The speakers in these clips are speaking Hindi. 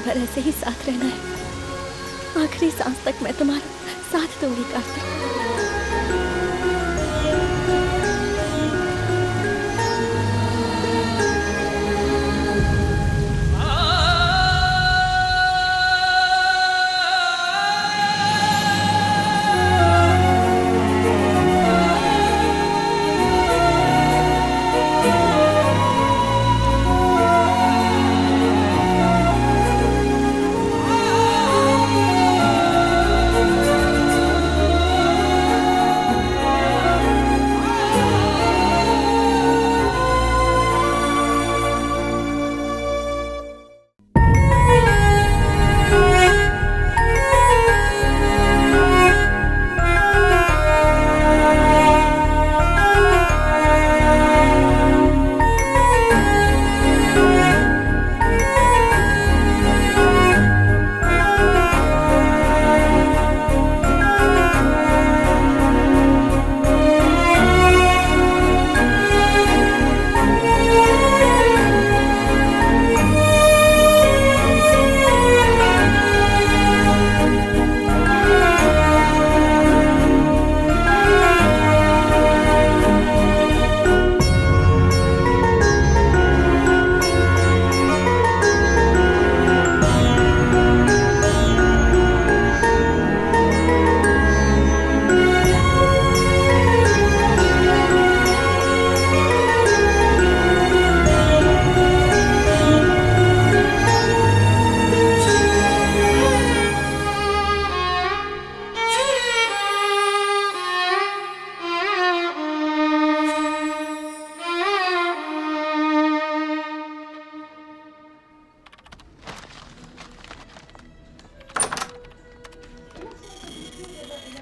भर ऐसे ही साथ रहना है। आखिरी सांस तक मैं तुम्हारा साथ दूंगी कार्तिक।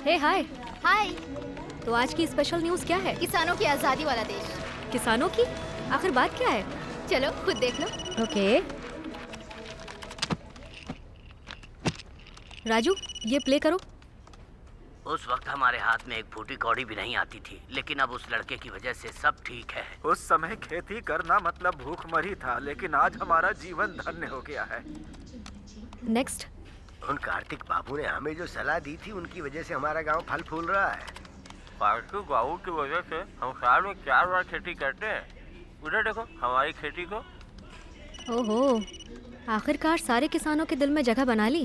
हे हाय। हाय। तो आज की स्पेशल न्यूज़ क्या है? किसानों की आज़ादी वाला देश। किसानों की? आखिर बात क्या है? चलो खुद देख लो। ओके। राजू, ये प्ले करो। उस वक्त हमारे हाथ में एक फूटी कौड़ी भी नहीं आती थी, लेकिन अब उस लड़के की वजह से सब ठीक है। उस समय खेती करना मतलब भूखमरी था, लेकिन आज हमारा जीवन धन्य हो गया है। नेक्स्ट। उन कार्तिक बाबू ने हमें जो सलाह दी थी, उनकी वजह से हमारा गांव फल फूल रहा है। कार्तिक बाबू की वजह से हम साल में 4 बार खेती करते हैं। उधर देखो हमारी खेती को। ओहो, आखिरकार सारे किसानों के दिल में जगह बना ली।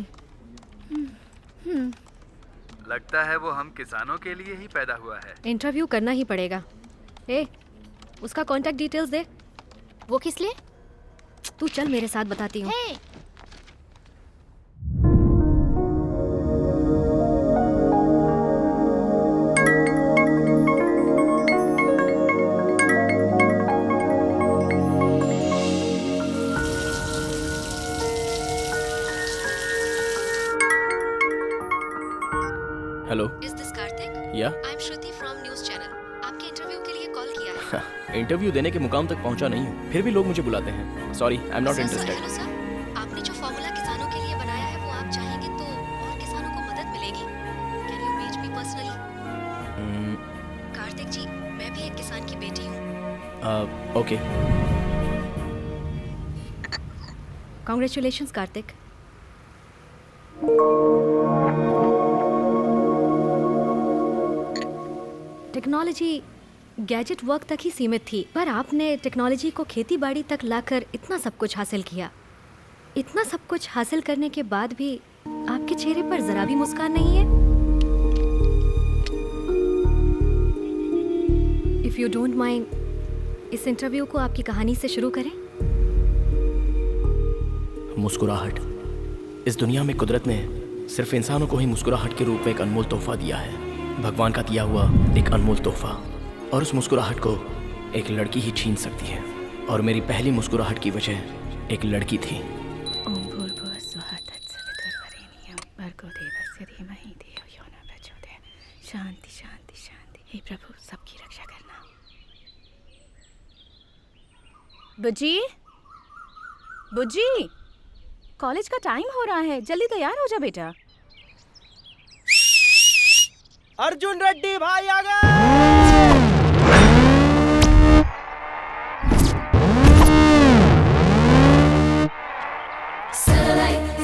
लगता है वो हम किसानों के लिए ही पैदा हुआ है। इंटरव्यू करना ही पड़ेगा। ए, उसका कांटेक्ट डिटेल्स दे। वो किस लिए? तू चल मेरे साथ, बताती हूँ। हे, हेलो। Is this Karthik? या I'm Shruti from News Channel. आपके इंटरव्यू के लिए कॉल किया है। इंटरव्यू देने के मुकाम तक पहुंचा नहीं हूँ, फिर भी लोग मुझे बुलाते हैं। Sorry, I am not sir, interested. Hello sir, आपने जो फॉर्मूला किसानों के लिए बनाया है वो आप चाहेंगे तो और किसानों को मदद मिलेगी। Can you reach me personally? Kartik ji, मैं भी एक किसान की बेटी हूँ। Okay. Congratulations Kartik. Technology gadget work तक ही सीमित थी, पर आपने टेक्नोलॉजी को खेती बाड़ी तक लाकर इतना सब कुछ हासिल किया। इतना सब कुछ हासिल करने के बाद भी आपके चेहरे पर जरा भी मुस्कान नहीं है। इफ यू डोंट माइंड, इस इंटरव्यू को आपकी कहानी से शुरू करें। मुस्कुराहट। इस दुनिया में कुदरत ने सिर्फ इंसानों को ही मुस्कुराहट के रूप में एक अनमोल तोहफा दिया है। भगवान का दिया हुआ एक अनमोल तोहफा, और उस मुस्कुराहट को एक लड़की ही छीन सकती है। और मेरी पहली मुस्कुराहट की वजह एक लड़की थी। शांति शांति शांति। हे प्रभु, सबकी रक्षा करना। बुज्जी, बुज्जी, कॉलेज का टाइम हो रहा है, जल्दी तैयार हो जा बेटा। अर्जुन रेड्डी भाई आ गए। Satellite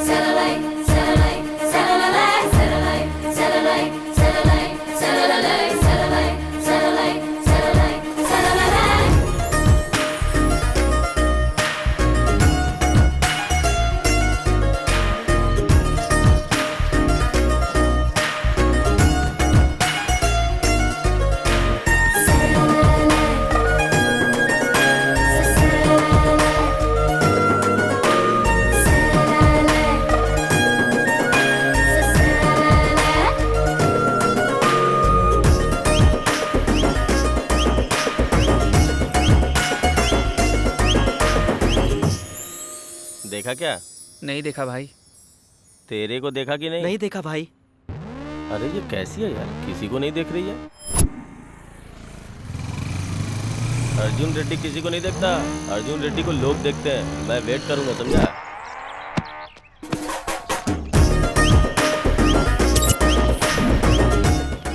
देखा क्या? नहीं देखा भाई। तेरे को देखा कि नहीं? नहीं देखा भाई। अरे ये कैसी है यार, किसी को नहीं देख रही है। अर्जुन रेड्डी किसी को नहीं देखता, अर्जुन रेड्डी को लोग देखते हैं। मैं वेट करूंगा, समझा?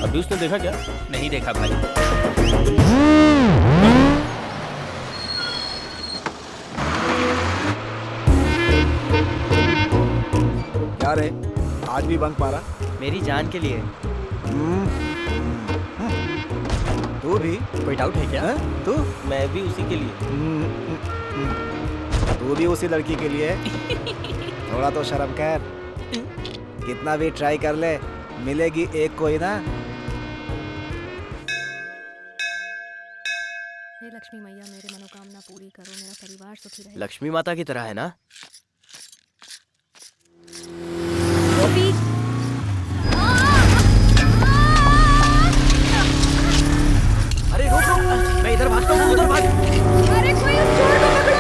अभी उसने देखा क्या? नहीं देखा भाई। क्या रे, आज भी बंक मारा? मेरी जान के लिए। तू भी? कोई डाउट है क्या? तू? मैं भी उसी के लिए। तू भी उसी लड़की के लिए? थोड़ा तो शर्म कर। कितना भी ट्राई कर ले, मिलेगी एक कोई ना। हे लक्ष्मी मैया, मेरी मनोकामना पूरी करो, मेरा परिवार सुखी रहे। लक्ष्मी माता की तरह है ना? गोपी, अरे रुक रुक, मैं इधर भागता हूँ, उधर भाग। अरे कोई उस चोर को पकड़ो।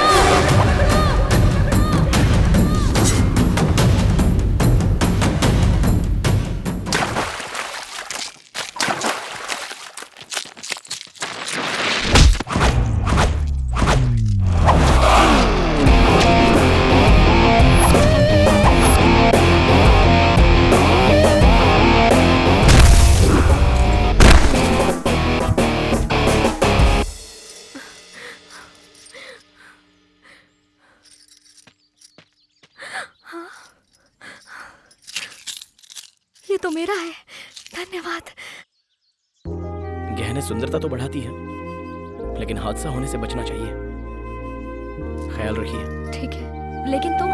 ये तो मेरा है, धन्यवाद। गहने सुंदरता तो बढ़ाती है, लेकिन हादसा होने से बचना चाहिए। ख्याल रखिए। ठीक है, लेकिन तुम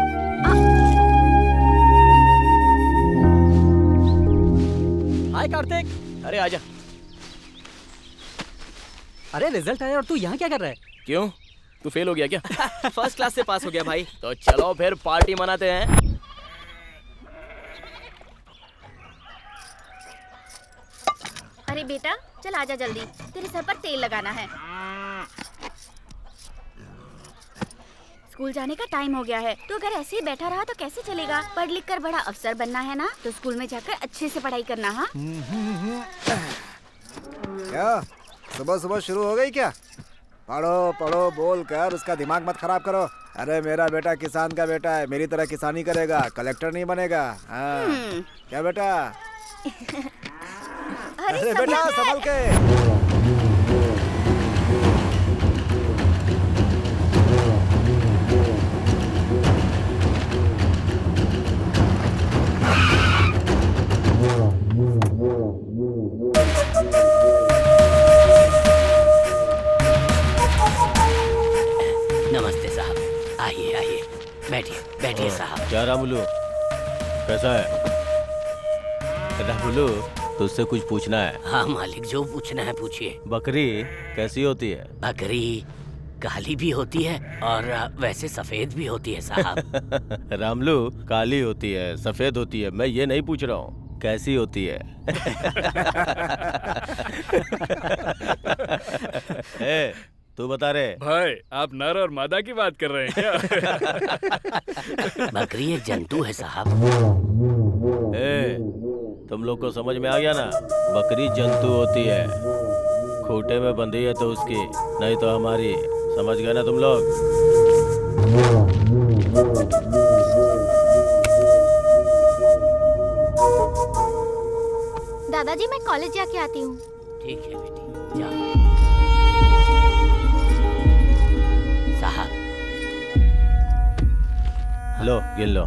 हाय कार्तिक। अरे आजा। अरे रिजल्ट आया और तू यहाँ क्या कर रहा है? क्यों, तू फेल हो गया क्या? फर्स्ट क्लास से पास हो गया भाई। तो चलो फिर पार्टी मनाते हैं। अरे बेटा चल आजा जल्दी, तेरे सर पर तेल लगाना है। स्कूल जाने का टाइम हो गया है, तो अगर ऐसे ही बैठा रहा तो कैसे चलेगा? पढ़ लिख कर बड़ा अफसर बनना है ना, तो स्कूल में जाकर अच्छे से पढ़ाई करना। हाँ क्या सुबह सुबह शुरू हो गई क्या? पढ़ो पढ़ो बोल कर उसका दिमाग मत खराब करो। अरे मेरा बेटा किसान का बेटा है, मेरी तरह किसानी करेगा, कलेक्टर नहीं बनेगा। हाँ क्या बेटा? अरे बेटा संभल के। नमस्ते साहब, आइए आइए, बैठिए बैठिए साहब। क्या रामुलू, कैसा है? रामुलू, तुझसे कुछ पूछना है। हाँ मालिक, जो पूछना है पूछिए। बकरी कैसी होती है? बकरी काली भी होती है और वैसे सफेद भी होती है साहब। रामलू, काली होती है, सफेद होती है, मैं ये नहीं पूछ रहा हूँ, कैसी होती है? ए, तू बता रे। भाई आप नर और मादा की बात कर रहे हैं क्या? बकरी एक जंतु है साहब। ए, तुम लोग को समझ में आ गया ना? बकरी जंतु होती है, खूंटे में बंधी है तो उसकी, नहीं तो हमारी। समझ गए ना तुम लोग? दादाजी मैं कॉलेज जाके आती हूँ। ठीक है बेटी, जाओ। साहब लो गिन लो।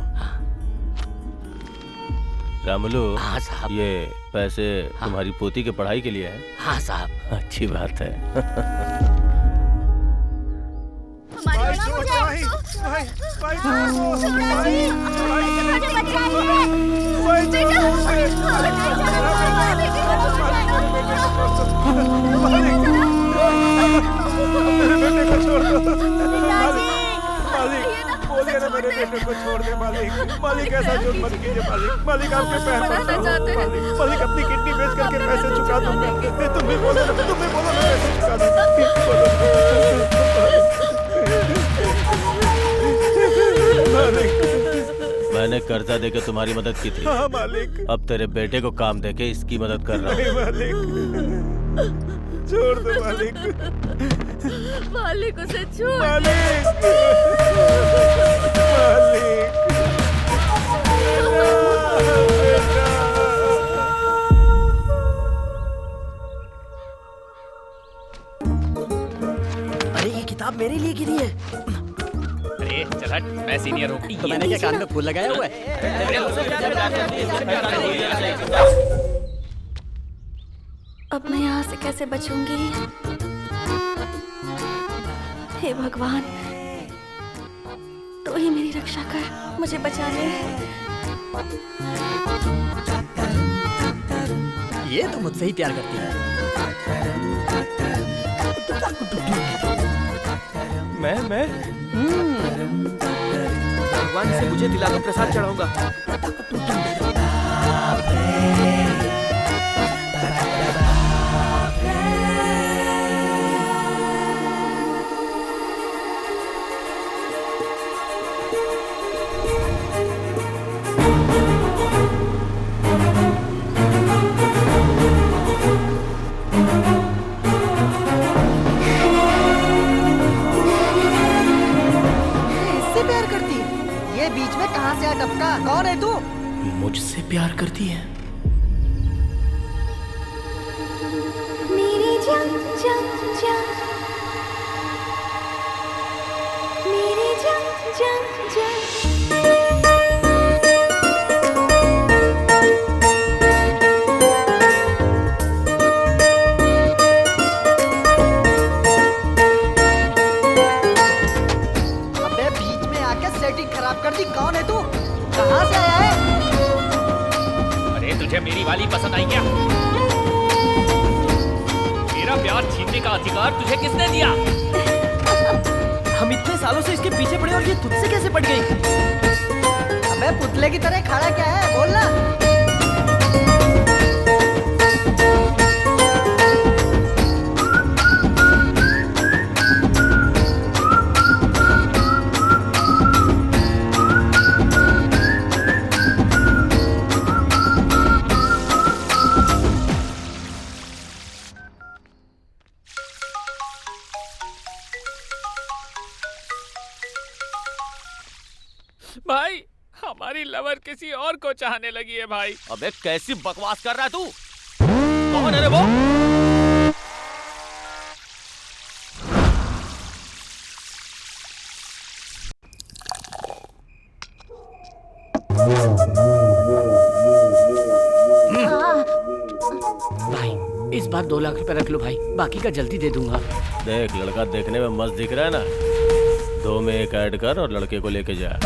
रामुलू, हाँ साहब। ये पैसे हाँ। तुम्हारी पोती के पढ़ाई के लिए है? हाँ साहब। अच्छी बात है। बोलिए ना मेरे बेटे को छोड़ दे मालिक। मालिक ऐसा जुल्म मत कीजिए मालिक। मालिक आपके पैर पड़ता हूं। मालिक अपनी किडनी बेच करके पैसे चुका दूंगा। तुम भी बोलो ना, तुम भी बोलो ना, पैसे चुका दूंगा। मालिक। मैंने कर्जा देके तुम्हारी मदद की थी। हाँ मालिक। अब तेरे बेटे को काम देके इसकी मदद कर रहा नहीं हूँ। मालिक, छोड़ दो मालिक। मालिक उसे छोड़। मालिक, मालिक। अरे ये किताब मेरे लिए गिरी है। अरे चल हट, मैं सीनियर हूँ। तो मैंने क्या कान में फूल लगाया हुआ है? अब मैं यहाँ से कैसे बचूंगी? हे भगवान, तो ही मेरी रक्षा कर, मुझे बचा ले। ये तो मुझसे ही प्यार करती है। मैं भगवान से मुझे दिला दो, प्रसाद चढ़ाऊंगा। इससे प्यार करती है? ये बीच में कहाँ से आ टपका? कौन है तू? मुझसे प्यार करती है? मेरी जान जान जान, मेरी जान जान जान। अबे बीच में आके सेटिंग खराब कर दी। कौन है तू? कहाँ से आया है? अरे तुझे मेरी वाली पसंद आई क्या? मेरा प्यार छीनने का अधिकार तुझे किसने दिया? हम इतने सालों से इसके पीछे पड़े और ये तुझसे कैसे पड़ गई? अबे पुतले की तरह खड़ा क्या है? बोलना। भाई, हमारी लवर किसी और को चाहने लगी है भाई। अबे कैसी बकवास कर रहा है तू? कौन है रे वो? भाई इस बार 2 लाख रुपए रख लो भाई, बाकी का जल्दी दे दूंगा। देख, लड़का देखने में मस्त दिख रहा है ना, 2 में 1 ऐड कर और लड़के को लेके जा।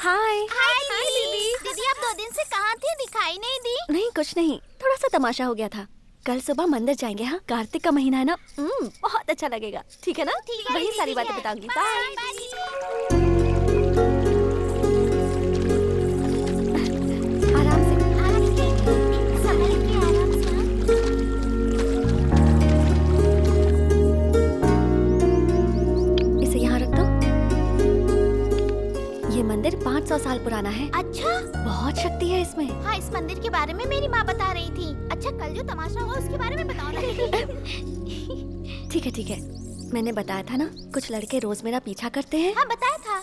हाय दीदी। दीदी आप 2 दिन से कहाँ थी? दिखाई नहीं दी। नहीं, कुछ नहीं, थोड़ा सा तमाशा हो गया था। कल सुबह मंदिर जाएंगे। हाँ, कार्तिक का महीना है ना, बहुत अच्छा लगेगा। ठीक है ना? वही सारी बातें बताऊंगी। बाय। आराम से। इसे यहाँ रख दो। ये मंदिर 500 साल पुराना है। अच्छा, बहुत शक्ति है इसमें। हाँ इस मंदिर के बारे में मेरी माँ बता रही थी। अच्छा कल जो तमाशा हुआ उसके बारे में बताओ ना। ठीक है ठीक है, मैंने बताया था ना, कुछ लड़के रोज मेरा पीछा करते हैं। हाँ बताया था।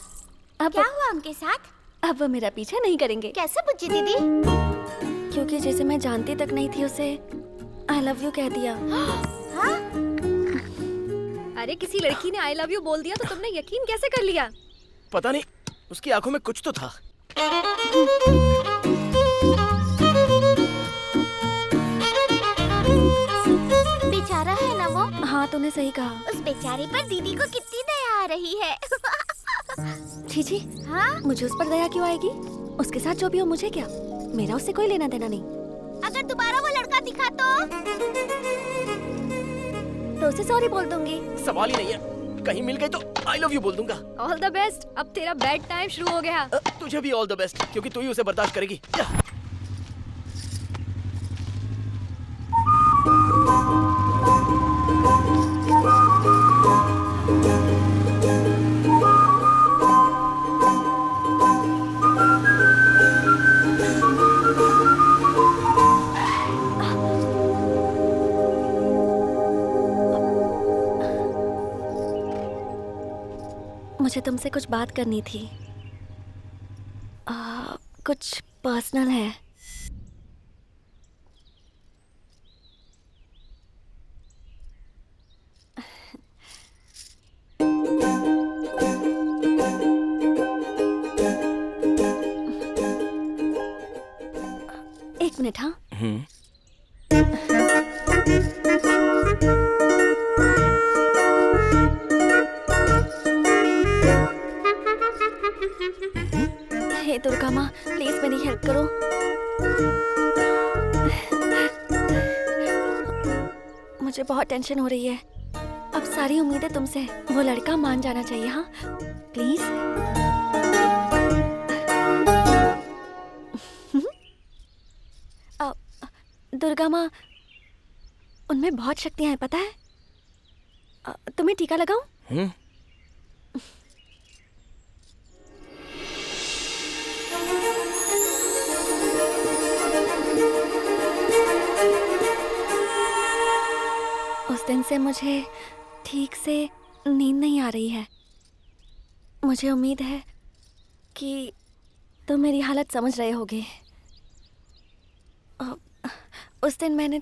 अब क्या हुआ उनके साथ? अब वो मेरा पीछा नहीं करेंगे। कैसे बुच्ची दीदी? क्योंकि जिसे मैं जानती तक नहीं थी उसे आई लव यू कह दिया। हाँ? अरे किसी लड़की ने आई लव यू बोल दिया तो तुमने यकीन कैसे कर लिया? पता नहीं, उसकी आंखों में कुछ तो था। बेचारा है ना वो। हाँ तूने सही कहा। उस बेचारे पर दीदी को कितनी दया आ रही है। छी छी, हाँ? मुझे उस पर दया क्यों आएगी? उसके साथ जो भी हो मुझे क्या, मेरा उससे कोई लेना देना नहीं। अगर दोबारा वो लड़का दिखा तो उसे सॉरी बोल दूंगी। सवाल ही नहीं है, कहीं मिल गई तो आई लव यू बोल दूंगा। All the best. अब तेरा बेड टाइम शुरू हो गया। तुझे भी ऑल द बेस्ट, क्योंकि तू ही उसे बर्दाश्त करेगी। मुझे तुमसे कुछ बात करनी थी। कुछ पर्सनल है। एक मिनट। हाँ, हे दुर्गा माँ, प्लीज मेरी हेल्प करो। मुझे बहुत टेंशन हो रही है। अब सारी उम्मीदें तुमसे है। वो लड़का मान जाना चाहिए। हाँ प्लीज। दुर्गा माँ, उनमें बहुत शक्तियां हैं, पता है? तुम्हें टीका लगाऊं? उस दिन से मुझे ठीक से नींद नहीं आ रही है। मुझे उम्मीद है कि तुम मेरी हालत समझ रहे होगे। उस दिन मैंने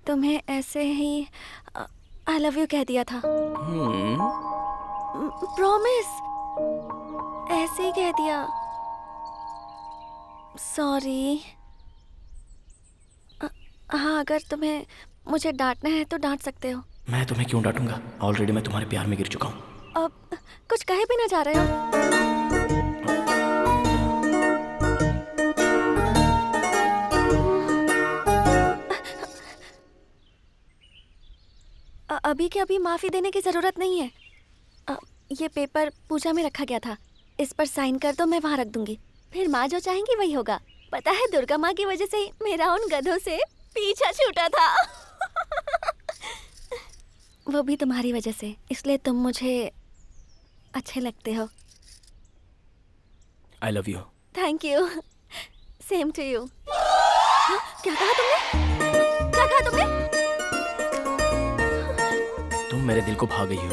तुम्हें ऐसे ही आई लव यू कह दिया था। प्रॉमिस, ऐसे ही कह दिया। सॉरी। हाँ, अगर तुम्हें मुझे डांटना है तो डांट सकते हो। मैं तुम्हें क्यों डांटूंगा? ऑलरेडी मैं तुम्हारे प्यार में गिर चुका हूँ। अब कुछ कहे भी ना जा रहे हो। अभी के अभी माफी देने की जरूरत नहीं है। ये पेपर पूजा में रखा गया था, इस पर साइन कर दो, मैं वहां रख दूंगी। फिर माँ जो चाहेंगी वही होगा। पता है, दुर्गा माँ की वजह से ही मेरा उन गधों से पीछा छूटा था। वो भी तुम्हारी वजह से, इसलिए तुम मुझे अच्छे लगते हो। I love you. Thank you. Same to you. क्या कहा तुमने? क्या कहा तुमने? तुम मेरे दिल को भा गई हो।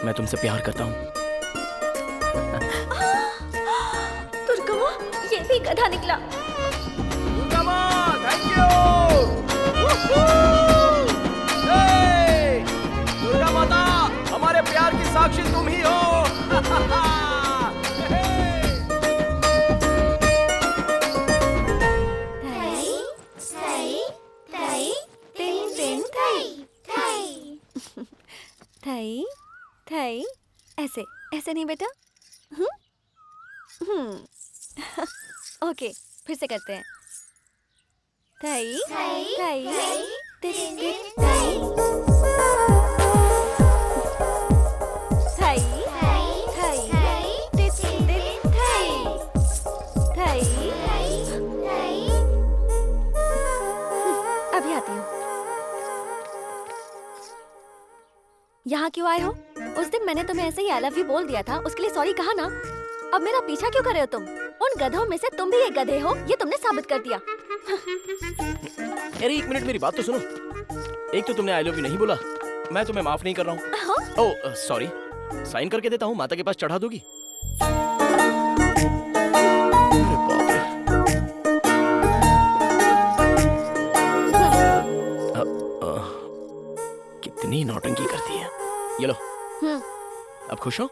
मैं तुमसे प्यार करता हूँ। दुर्गा माँ, ये भी गधा निकला। दुर्गा माँ, थैंक यू। दुर्गा माता, हमारे प्यार की साक्षी तुम ही हो। थई थई, ऐसे ऐसे नहीं बेटा। ओके, फिर से करते हैं। थई थई थई थई थई अभी आती हूँ। यहाँ क्यों आए हो? उस दिन मैंने तुम्हें ऐसे ही आई लव यू बोल दिया था, उसके लिए सॉरी कहा ना। अब मेरा पीछा क्यों कर रहे हो तुम? उन गधों में से तुम भी एक गधे हो, ये तुमने साबित कर दिया। अरे एक मिनट, मेरी बात तो सुनो। एक तो तुमने आई लव यू नहीं बोला, मैं तुम्हें माफ नहीं कर रहा हूँ। ओह सॉरी, साइन करके देता हूँ, माता के पास चढ़ा दोगी? कितनी नौटंकी करती है। ये लो, अब खुश हो?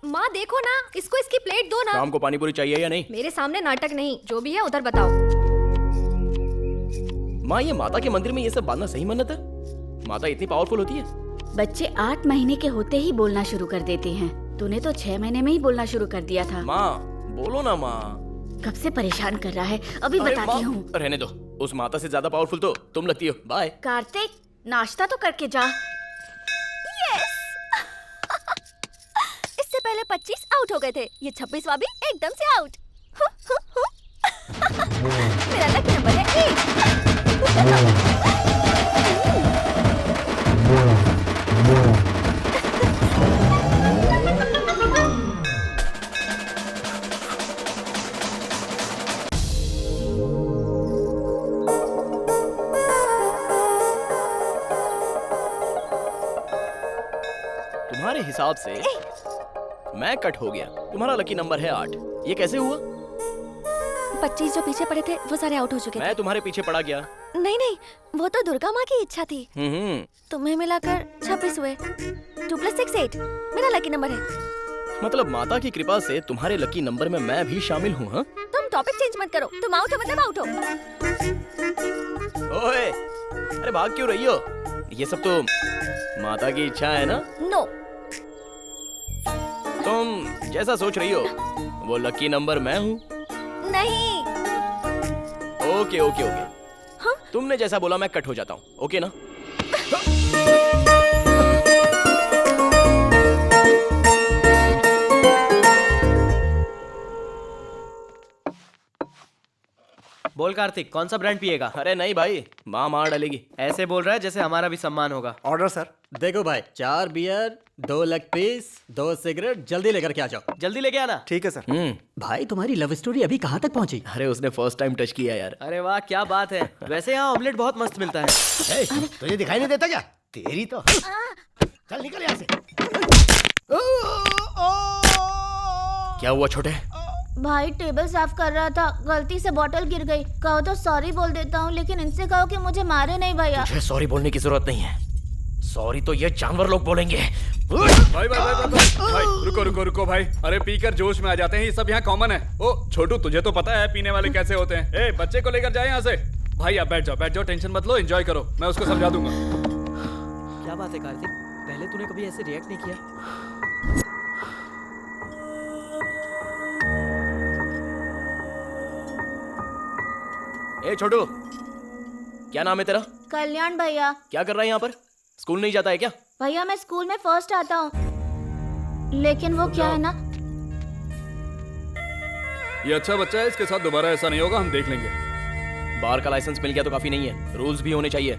माँ देखो ना, इसको इसकी प्लेट दो ना। शाम को पानी पूरी चाहिए या नहीं? मेरे सामने नाटक नहीं, जो भी है उधर बताओ। माँ, ये माता के मंदिर में ये सब बांधना सही मन्नत है? माता इतनी पावरफुल होती है? बच्चे 8 महीने के होते ही बोलना शुरू कर देते हैं। तूने तो 6 महीने में ही बोलना शुरू कर दिया था। माँ बोलो ना माँ। कब से परेशान कर रहा है, अभी बताती हूँ। रहने दो, उस माता से ज्यादा पावरफुल तो तुम लगती हो। बाय। कार्तिक, नाश्ता तो करके जा। इससे पहले 25 आउट हो गए थे, ये 26वां भी एकदम से आउट। मेरा लकी नंबर है 1। तुम्हारे हिसाब से मैं कट हो गया। तुम्हारा लकी नंबर है 8। ये कैसे हुआ? 25 जो पीछे पड़े थे वो सारे आउट हो चुके थे। मैं तुम्हारे पीछे पड़ा गया। नहीं, वो तो दुर्गा माँ की इच्छा थी। हम्म। तुम्हें मिलाकर 26 हुए। 2 + 6 8 मेरा लकी नंबर है। मतलब माता की कृपा से तुम्हारे लकी नंबर में मैं भी शामिल हूँ। हाँ? तुम टॉपिक चेंज मत करो। तुम आउट हो मतलब आउट हो। ओए, अरे भाग क्यों रही हो? ये सब तो माता की इच्छा है ना? नो। तुम जैसा सोच रही हो वो लकी नंबर मैं हूँ। नहीं। ओके। हाँ? तुमने जैसा बोला मैं कट हो जाता हूँ। ओके ना? बोल कार्तिक, कौन सा ब्रांड पिएगा? अरे नहीं भाई, माँ मार डालेगी। ऐसे बोल रहा है जैसे हमारा भी सम्मान होगा। Order sir. देखो भाई, 4 बियर, 2 लेग पीस, 2 सिगरेट, जल्दी लेकर के आ जाओ। जल्दी लेके आना। ठीक है सर। भाई तुम्हारी लव स्टोरी अभी कहाँ तक पहुंची? अरे उसने फर्स्ट टाइम टच किया यार। अरे वाह, क्या बात है। वैसे यहाँ ऑमलेट बहुत मस्त मिलता है। तुझे दिखाई नहीं देता क्या? तेरी तो चल निकल यहाँ से। क्या हुआ छोटे? भाई टेबल साफ कर रहा था, गलती से बोतल गिर गई। कहो तो सॉरी बोल देता हूँ, लेकिन इनसे कहो कि मुझे मारे नहीं भैया। तुझे सॉरी बोलने की जरूरत नहीं है। सॉरी तो ये जानवर लोग बोलेंगे। भाई रुको भाई। अरे पीकर जोश में आ जाते हैं, ये सब यहाँ कॉमन है। ओ छोटू, तुझे तो पता है पीने वाले कैसे होते हैं। ए बच्चे को लेकर जाए यहाँ से। भाई आप बैठ जाओ, टेंशन मत लो, एंजॉय करो, मैं उसको समझा दूंगा। क्या बात है कार्तिक, पहले तूने कभी ऐसे रिएक्ट नहीं किया। ए छोटू, क्या नाम है तेरा? कल्याण भैया। क्या कर रहा है यहाँ पर? स्कूल नहीं जाता है क्या? भैया मैं स्कूल में फर्स्ट आता हूँ, लेकिन वो क्या है ना, ये अच्छा बच्चा है, इसके साथ दोबारा ऐसा नहीं होगा, हम देख लेंगे। बार का लाइसेंस मिल गया तो काफी नहीं है, रूल्स भी होने चाहिए।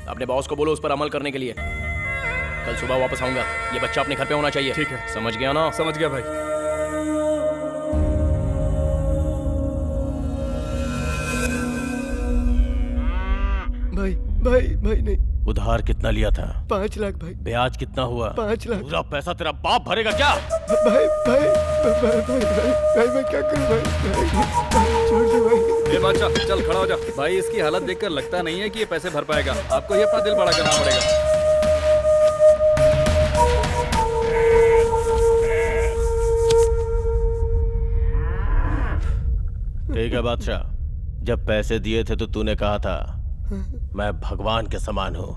अपने बॉस को बोलो उस पर अमल करने के लिए। कल सुबह वापस आऊंगा, ये बच्चा अपने घर पे होना चाहिए। ठीक है। समझ गया ना? समझ गया भाई। भाई नहीं। उधार कितना लिया था? 5 लाख भाई। ब्याज कितना हुआ? 5 लाख। पूरा पैसा तेरा बाप भरेगा क्या? भाई मैं क्या करूं भाई? छोड़ दो भाई। ए बादशाह, चल खड़ा हो जा। भाई इसकी हालत देखकर लगता नहीं है कि ये पैसे भर पाएगा। आपको ही अपना दिल बड़ा करना पड़ेगा। ठीक है बादशाह, जब पैसे दिए थे तो तूने कहा था मैं भगवान के समान हूँ।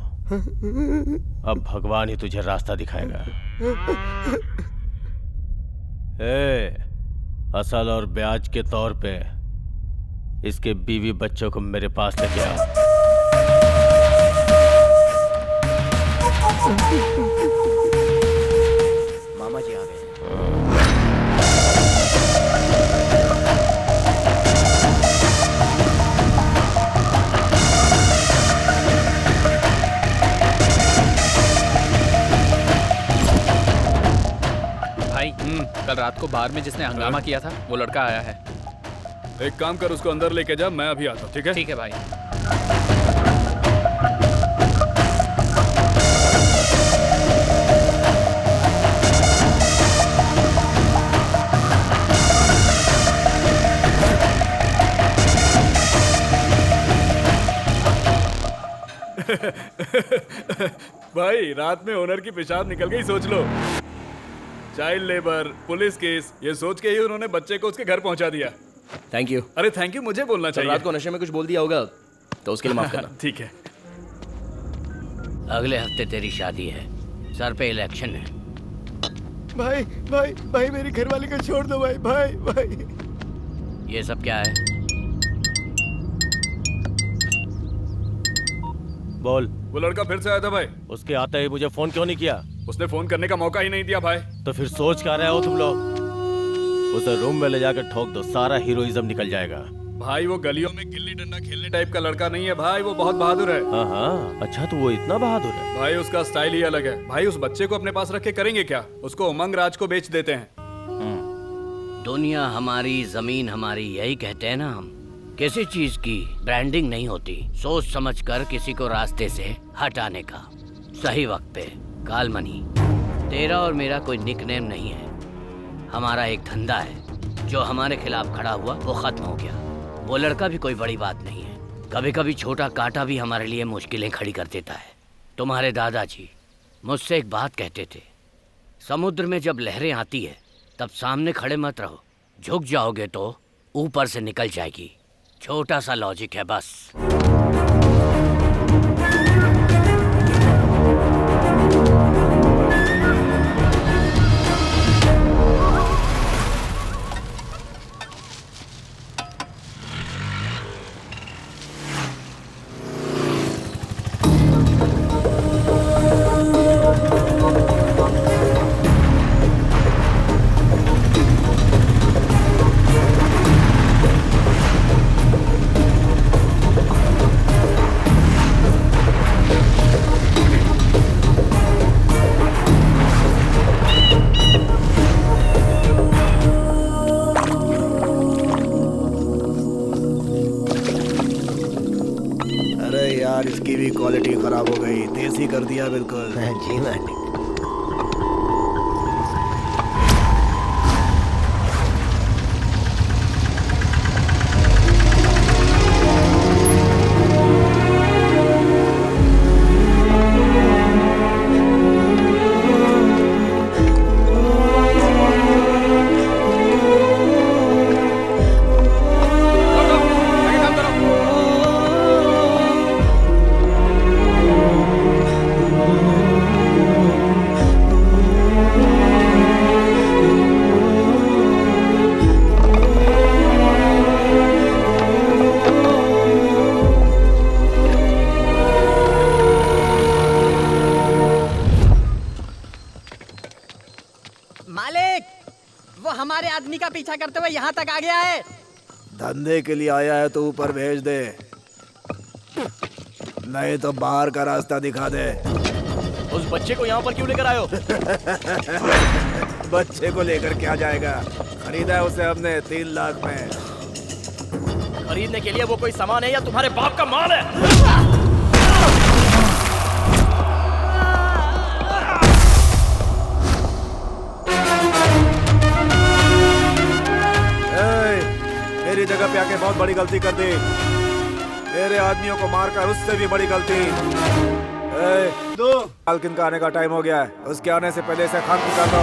अब भगवान ही तुझे रास्ता दिखाएगा। असल और ब्याज के तौर पे इसके बीवी बच्चों को मेरे पास लेके आओ। मामा जी आ गए। कल रात को बार में जिसने हंगामा किया था वो लड़का आया है। एक काम कर, उसको अंदर लेके जा, मैं अभी आता हूँ। ठीक है? ठीक है भाई। भाई रात में ओनर की पेशाब निकल गई, सोच लो। चाइल्ड लेबर, पुलिस केस, ये सोच के ही उन्होंने बच्चे को उसके घर पहुंचा दिया। Thank you. अरे थैंक यू मुझे बोलना चाहिए। रात को नशे में कुछ बोल दिया होगा तो उसके लिए माफ करना। ठीक है। अगले हफ्ते तेरी शादी है, सर पे इलेक्शन है। भाई मेरी घरवाली को छोड़ दो भाई। ये सब क्या है? बोल। वो लड़का फिर से आया था भाई। उसके आते ही मुझे फोन क्यों नहीं किया? उसने फोन करने का मौका ही नहीं दिया भाई। तो फिर सोच क्या रहे हो तुम लोग? उसे रूम में ले जाकर ठोक दो, सारा हीरोइज्म निकल जाएगा। भाई वो गलियों में गिल्ली डंडा खेलने टाइप का लड़का नहीं है भाई, वो बहुत बहादुर है। हाँ, अच्छा तो वो इतना बहादुर है? भाई उसका स्टाइल ही अलग है। भाई उस बच्चे को अपने पास रख के करेंगे क्या? उसको उमंग राज को बेच देते हैं। दुनिया हमारी, जमीन हमारी, यही कहते हैं ना हम। किसी चीज की ब्रांडिंग नहीं होती, सोच समझ कर किसी को रास्ते से हटाने का। सही वक्त पे काल मनी। तेरा और मेरा कोई निकनेम नहीं है, हमारा एक धंधा है। जो हमारे खिलाफ खड़ा हुआ वो खत्म हो गया। वो लड़का भी कोई बड़ी बात नहीं है। कभी कभी छोटा कांटा भी हमारे लिए मुश्किलें खड़ी कर देता है। तुम्हारे दादाजी मुझसे एक बात कहते थे, समुद्र में जब लहरें आती है तब सामने खड़े मत रहो, झुक जाओगे तो ऊपर से निकल जाएगी। छोटा सा लॉजिक है बस। यार इसकी भी क्वालिटी खराब हो गई, देसी कर दिया बिल्कुल। जी मालिक। आदमी का पीछा करते हुए यहाँ तक आ गया है। धंधे के लिए आया है तो ऊपर भेज दे, नहीं तो बाहर का रास्ता दिखा दे। उस बच्चे को यहाँ पर क्यों लेकर आए हो? बच्चे को लेकर क्या जाएगा, खरीदा है उसे हमने 3 लाख में। खरीदने के लिए वो कोई सामान है या तुम्हारे बाप का माल है? मेरी जगह पे आके बहुत बड़ी गलती कर दी, मेरे आदमियों को मारकर उससे भी बड़ी गलती। मालकिन का आने का टाइम हो गया है, उसके आने से पहले इसे खान निकाल दो।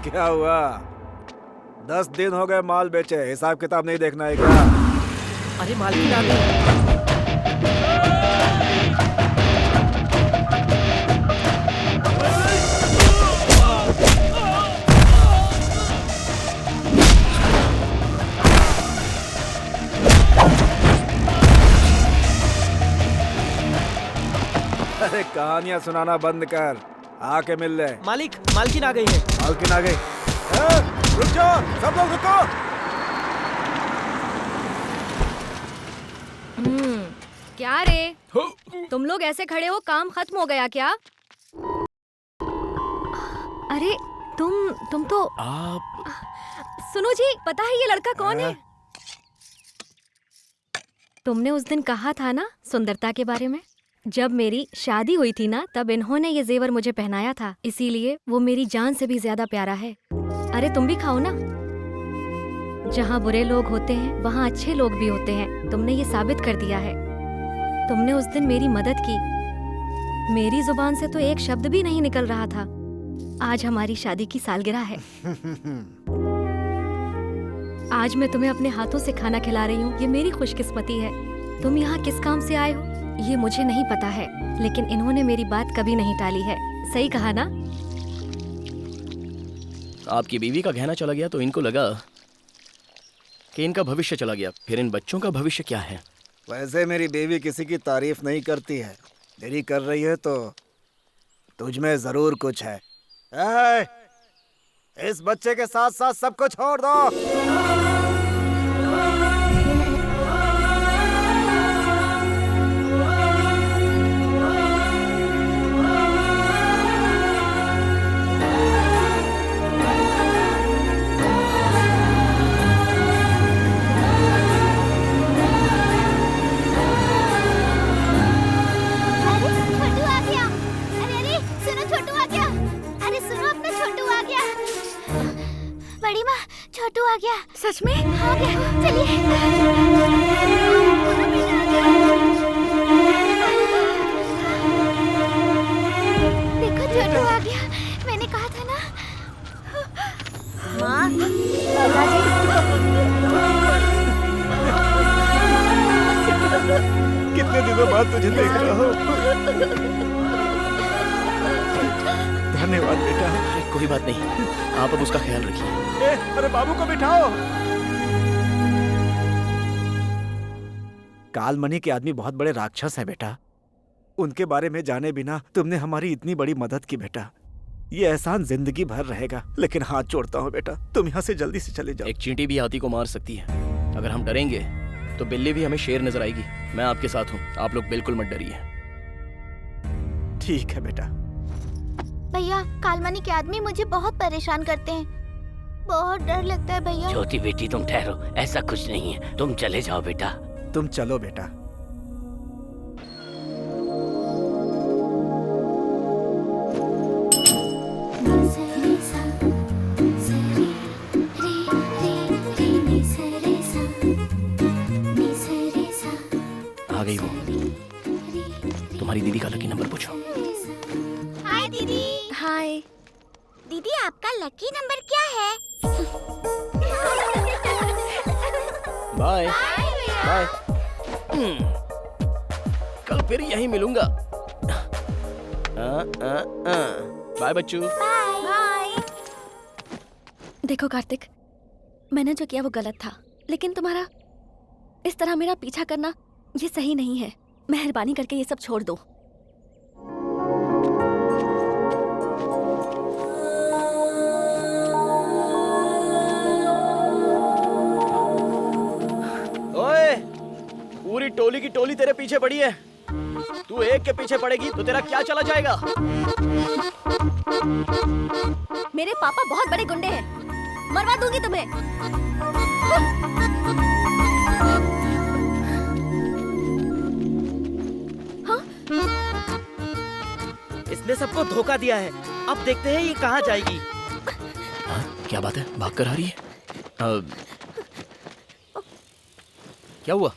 क्या हुआ, 10 दिन हो गए माल बेचे, हिसाब किताब नहीं देखना है क्या? अरे मालकिन आ गई। अरे कहानियां सुनाना बंद कर, आके मिल ले। मालिक, मालकिन आ गई है। मालकिन आ गई। रुक जाओ, सब लोग रुको। क्या रे, तुम लोग ऐसे खड़े हो, काम खत्म हो गया क्या? अरे तुम तो आप सुनो जी, पता है ये लड़का कौन है? तुमने उस दिन कहा था ना सुंदरता के बारे में, जब मेरी शादी हुई थी ना, तब इन्होंने ये जेवर मुझे पहनाया था, इसीलिए वो मेरी जान से भी ज्यादा प्यारा है। अरे तुम भी खाओ ना। जहाँ बुरे लोग होते हैं वहाँ अच्छे लोग भी होते हैं, तुमने ये साबित कर दिया है। तुमने उस दिन मेरी मदद की, मेरी जुबान से तो एक शब्द भी नहीं निकल रहा था। आज हमारी शादी की सालगिरह है। आज मैं तुम्हें अपने हाथों से खाना खिला रही हूँ, ये मेरी खुशकिस्मती है। तुम यहाँ किस काम से आए हो ये मुझे नहीं पता है, लेकिन इन्होंने मेरी बात कभी नहीं टाली है। सही कहा ना? आपकी बीवी का गहना चला गया तो इनको लगा कि इनका भविष्य चला गया, फिर इन बच्चों का भविष्य क्या है? वैसे मेरी बीवी किसी की तारीफ नहीं करती है, तेरी कर रही है तो तुझमें जरूर कुछ है। इस बच्चे के साथ साथ सबको छोड़ दो। आ गया। सच में? आ गया, चलिए। देखो छोटू आ गया, मैंने कहा था ना। माँ, कितने दिनों बाद तुझे देख रहा हूँ। धन्यवाद बेटा। अरे कोई बात नहीं, आप अब उसका ख्याल रखिए। अरे बाबू को बिठाओ। कालमणि के आदमी बहुत बड़े राक्षस हैं बेटा। उनके बारे में जाने बिना तुमने हमारी इतनी बड़ी मदद की बेटा। ये एहसान जिंदगी भर रहेगा। लेकिन हाथ जोड़ता हूँ बेटा, तुम यहाँ से जल्दी से चले जाओ। एक चींटी भी हाथी को मार सकती है। अगर हम डरेंगे तो बिल्ली भी हमें शेर नजर आएगी। मैं आपके साथ हूँ, आप लोग बिल्कुल मत डरिए। ठीक है बेटा। भैया, कालमणि के आदमी मुझे बहुत परेशान करते हैं। बहुत डर लगता है भैया। ज्योति बेटी तुम ठहरो, ऐसा कुछ नहीं है, तुम चले जाओ बेटा। तुम चलो बेटा। आ गई वो। तुम्हारी दीदी का लकी नंबर पूछो। हाय दीदी। हाय। दीदी, आपका लकी नंबर क्या है? Bye bye. कल फिर यहीं मिलूंगा। बाय बच्चू। बाय। देखो कार्तिक, मैंने जो किया वो गलत था, लेकिन तुम्हारा इस तरह मेरा पीछा करना ये सही नहीं है। मेहरबानी करके ये सब छोड़ दो। ओए, पूरी टोली की टोली तेरे पीछे पड़ी है। तू एक के पीछे पड़ेगी तो तेरा क्या चला जाएगा? मेरे पापा बहुत बड़े गुंडे हैं, मरवा दूंगी तुम्हें। हाँ? इसने सबको धोखा दिया है। अब देखते हैं ये कहाँ जाएगी। हाँ, क्या बात है? भाग कर आ रही है? क्या हुआ?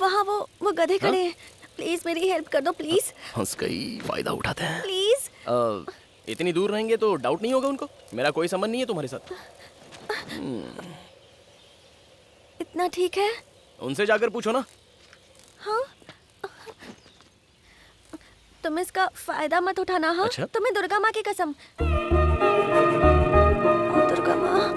वहाँ वो गधे खड़े हैं। प्लीज मेरी हेल्प कर दो प्लीज। हंस गई, फायदा उठाते हैं। प्लीज। इतनी दूर रहेंगे तो डाउट नहीं होगा उनको? मेरा कोई संबंध नहीं है तुम्हारे साथ। इतना ठीक है? उनसे जाकर पूछो ना। हाँ? तुम इसका फायदा मत उठाना। हाँ? अच्छा? तुम्हें दुर्गा माँ की कसम। दुर्गा माँ।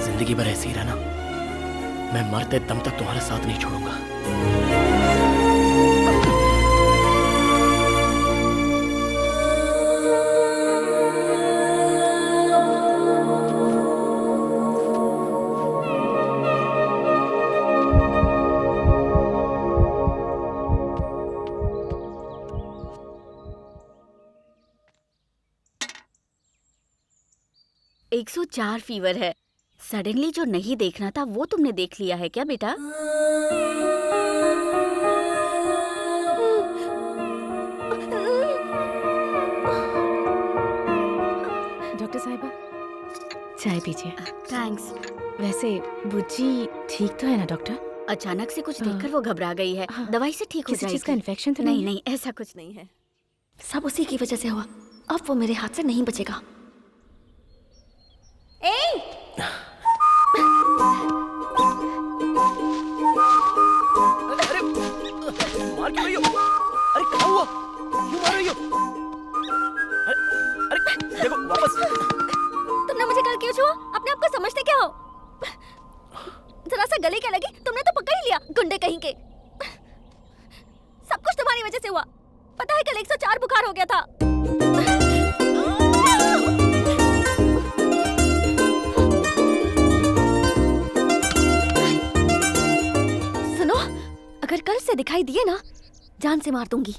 जिंदगी भर ऐसे ही रहना। मैं मरते दम तक तुम्हारा साथ नहीं छोड़ूंगा। एक 104 फीवर है। सडनली जो नहीं देखना था वो तुमने देख लिया है क्या बेटा? डॉक्टर साहिबा, चाय पीजिए। थैंक्स। वैसे बुज्जी ठीक तो है ना डॉक्टर? अचानक से कुछ देखकर वो घबरा गई है। दवाई से ठीक हो किसी जाएगी। चीज का इन्फेक्शन तो नहीं नहीं, ऐसा कुछ नहीं है। सब उसी की वजह से हुआ। अब वो मेरे हाथ से नहीं बचेगा। अरे मार क्यों रही हो? अरे क्या हुआ? क्यों मार रही हो? अरे देखो वापस। तुमने मुझे कल क्यों छुआ? अपने आप को समझते क्या हो? जरा सा गले क्या लगी? तुमने तो पकड़ ही लिया, गुंडे कहीं के। सब कुछ तुम्हारी वजह से हुआ। पता है कल 104 बुखार हो गया था। सुनो, अगर कल से दिखाई दिए ना, जान से मार दूंगी।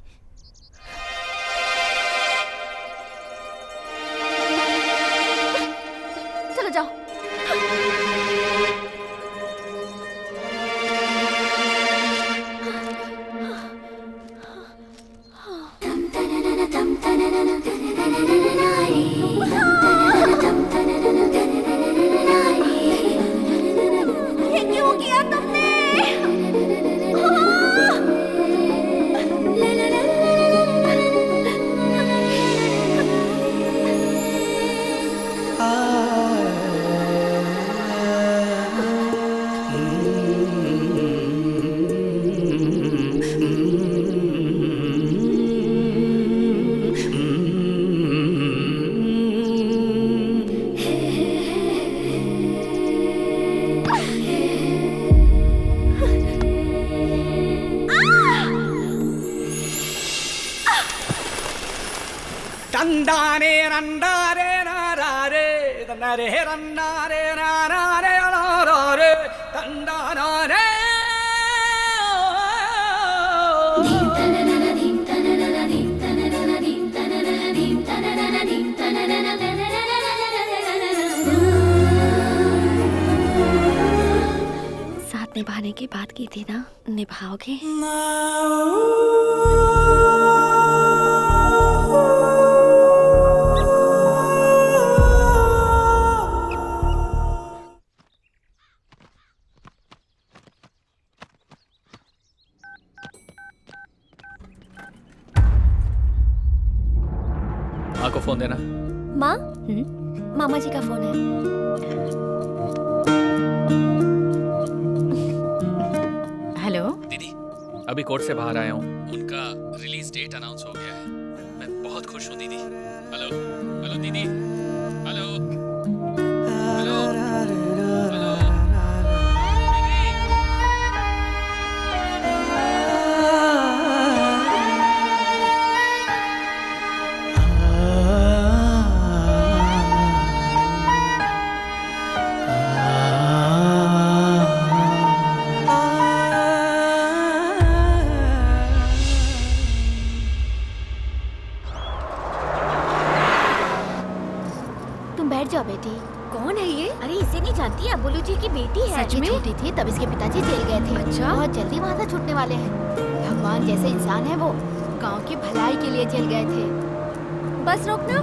रंडा रे नारा रे तन्ना रे रंडा रे नारा रे तंडा ना रे साथ निभाने की बात की थी ना, निभाओगे? माँ को फोन देना। माँ? मामा जी का फोन है। हेलो दीदी, अभी कोर्ट से बाहर आया हूँ। उनका रिलीज डेट अनाउंस हो गया है। मैं बहुत खुश हूँ दीदी। हेलो हेलो दीदी, हेलो हेलो हेलो तुम बैठ जाओ बेटी। कौन है ये? अरे इसे नहीं जानती है, अबुलू जी की बेटी है। सच ये में? छोटी थी तब इसके पिताजी जेल गए थे। अच्छा। बहुत जल्दी वहाँ से छूटने वाले हैं। भगवान जैसे इंसान है वो, गांव की भलाई के लिए जेल गए थे। बस रोकना।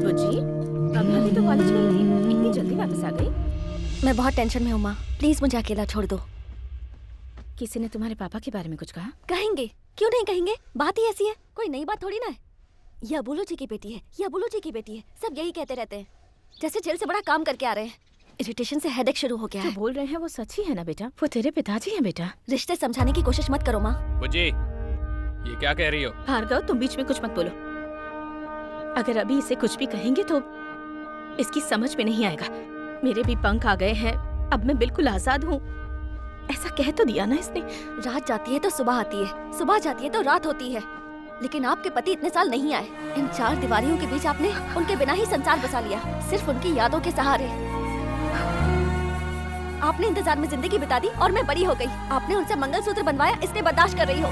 बुज्जी, अभी तो कॉलेज गई थी, इतनी जल्दी वापस आ गई? मैं बहुत टेंशन में हूँ माँ, प्लीज मुझे अकेला छोड़ दो। किसी ने तुम्हारे पापा के बारे में कुछ कहा? कहेंगे, क्यों नहीं कहेंगे, बात ही ऐसी है, कोई नई बात थोड़ी ना है। ये अबुलू जी की बेटी है, ये अबुलू जी की बेटी है, सब यही कहते रहते हैं, जैसे जेल से बड़ा काम करके आ रहे हैं। इरिटेशन से हेडेक शुरू हो गया जो है। बोल रहे हैं वो सच ही है ना बेटा? वो तेरे पिताजी हैं बेटा। रिश्ते समझाने की कोशिश मत करो माँ। बुज्जी, ये क्या कह रही हो? भार्गव, तुम बीच में कुछ मत बोलो। अगर अभी इसे कुछ भी कहेंगे तो इसकी समझ में नहीं आएगा। मेरे भी पंख आ गए हैं, अब मैं बिल्कुल आजाद हूँ। ऐसा कह तो दिया ना इसने। रात जाती है तो सुबह आती है, सुबह जाती है तो रात होती है, लेकिन आपके पति इतने साल नहीं आए। इन चार दीवारियों के बीच आपने उनके बिना ही संसार बसा लिया, सिर्फ उनकी यादों के सहारे। आपने इंतजार में जिंदगी बिता दी और मैं बड़ी हो गई। आपने उनसे मंगलसूत्र बनवाया, इसलिए बर्दाश्त कर रही हो।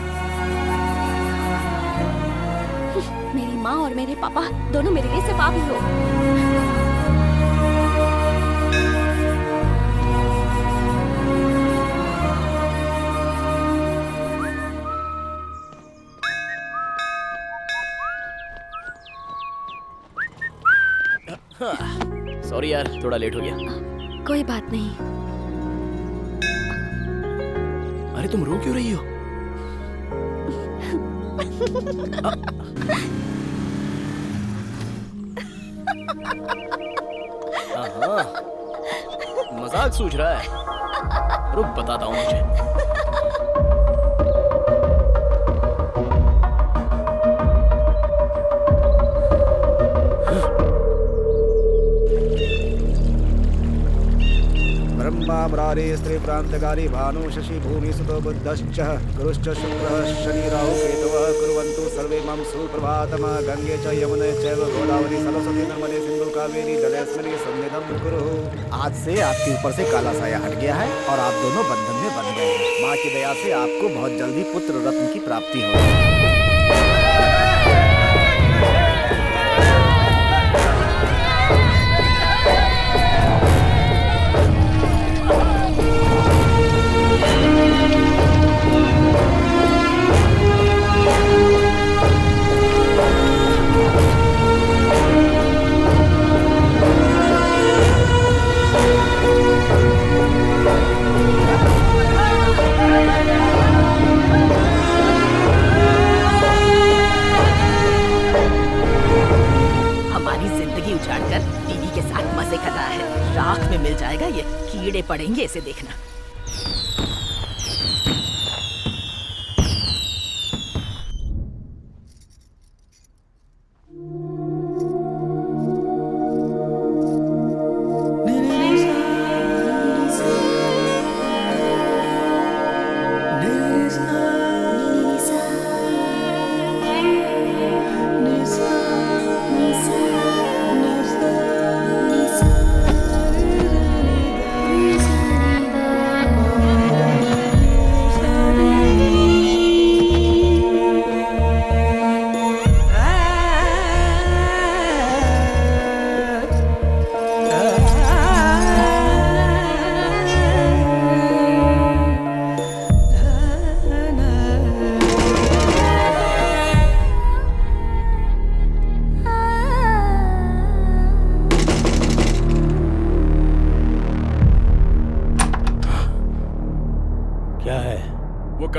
मेरी माँ और मेरे पापा दोनों मेरे लिए सिर्फ आप ही हो। सॉरी यार, थोड़ा लेट हो गया। कोई बात नहीं। अरे तुम रो क्यों रही हो? हाँ, मजाक सूझ रहा है। रुक बताता हूँ मुझे। ब्रह्मा मुरारी स्त्री प्रांतकारी भानु शशि भूमि सुतो बुद्धश्च गुरुश्च शुक्रः शनि राहु केतवः कुर्वन्तु सर्वे मम सुप्रभातम्। गंगे च यमुने चैव गोदावरी सरस्वती नर्मदे सिंधु कावेरी जलेस्मिन् सन्निधं कुरु। आज से आपके ऊपर से काला साया हट गया है और आप दोनों बंधन में बंध गए हैं। माँ की दया से आपको बहुत जल्दी पुत्र रत्न की प्राप्ति होगी। उछाड़कर टीवी के साथ मजे कर रहा है। राख में मिल जाएगा ये, कीड़े पड़ेंगे इसे देखना।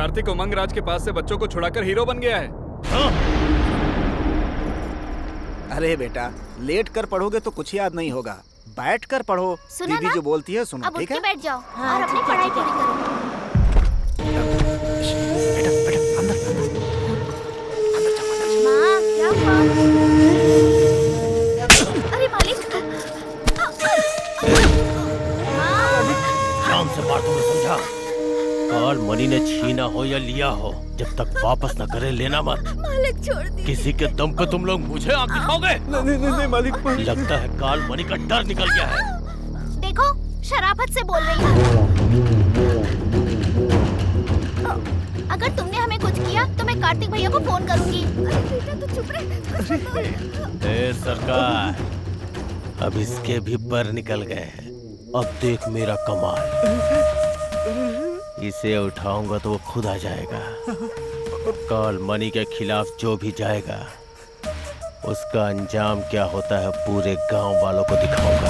कार्तिक उमंग राज के पास से बच्चों को छुड़ाकर हीरो बन गया है। अरे बेटा, लेट कर पढ़ोगे तो कुछ याद नहीं होगा, बैठ कर पढ़ो। सुना दीदी ना? जो बोलती है सुनो, अब उठ ठीक के है? बैठ जाओ और अपनी पढ़ाई पूरी करो। माँ, क्या हुआ? अरे मालिक! शाम से बात तुम्हें समझा। काल मनी ने छीना हो या लिया हो, जब तक वापस न करे लेना मत। मालिक छोड़ दी। किसी के दम पे तुम लोग मुझे आग दिखाओगे? नहीं मालिक। लगता है काल मनी का डर निकल गया है। देखो, शराफत से बोल रही है। अगर तुमने हमें कुछ किया तो मैं कार्तिक भैया को फोन करूंगी। अरे बेटा तू चुप रह। ए सरकार, अब इसके भी पर निकल गए हैं। अब देख मेरा कमाल। इसे उठाऊंगा तो वो खुद आ जाएगा। काल मनी के खिलाफ जो भी जाएगा उसका अंजाम क्या होता है पूरे गांव वालों को दिखाऊंगा।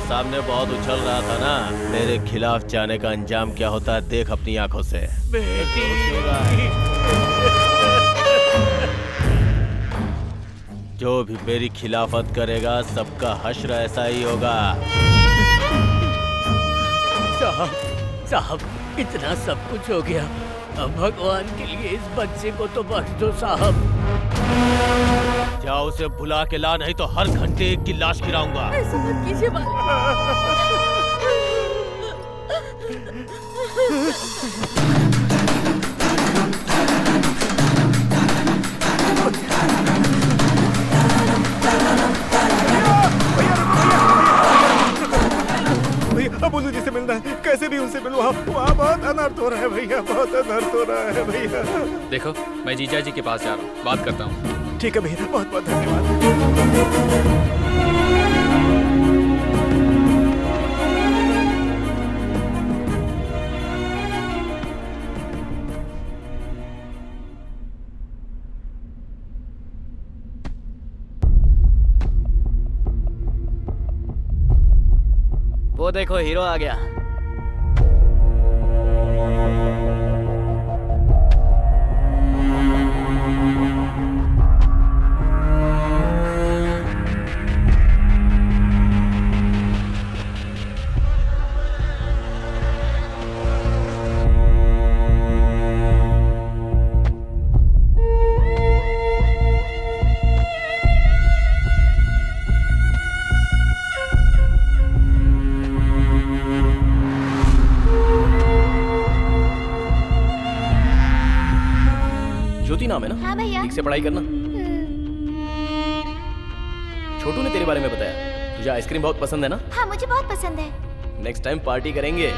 सामने बहुत उछल रहा था ना, मेरे खिलाफ जाने का अंजाम क्या होता है देख अपनी आंखों से। जो भी मेरी खिलाफत करेगा सबका हश्र ऐसा ही होगा। साहब इतना सब कुछ हो गया, अब भगवान के लिए इस बच्चे को तो बख्श दो साहब। जाओ उसे बुला के ला, नहीं तो हर घंटे एक की लाश गिराऊंगा। ऐसा मत कीजिए अब उन्हें जिसे मिलना है कैसे भी उनसे मिलो। वहाँ बहुत अनर्थ हो रहा है भैया, बहुत अनर्थ हो रहा है भैया। देखो मैं जीजा जी के पास जा रहा हूँ, बात करता हूँ। ठीक है भैया, बहुत बहुत धन्यवाद। वो देखो हीरो आ गया। ज्योति नाम है ना? हाँ भैया। ठीक से पढ़ाई करना। छोटू ने तेरे बारे में बताया, तुझे आइसक्रीम बहुत पसंद है ना? हाँ मुझे बहुत पसंद है। नेक्स्ट टाइम पार्टी करेंगे।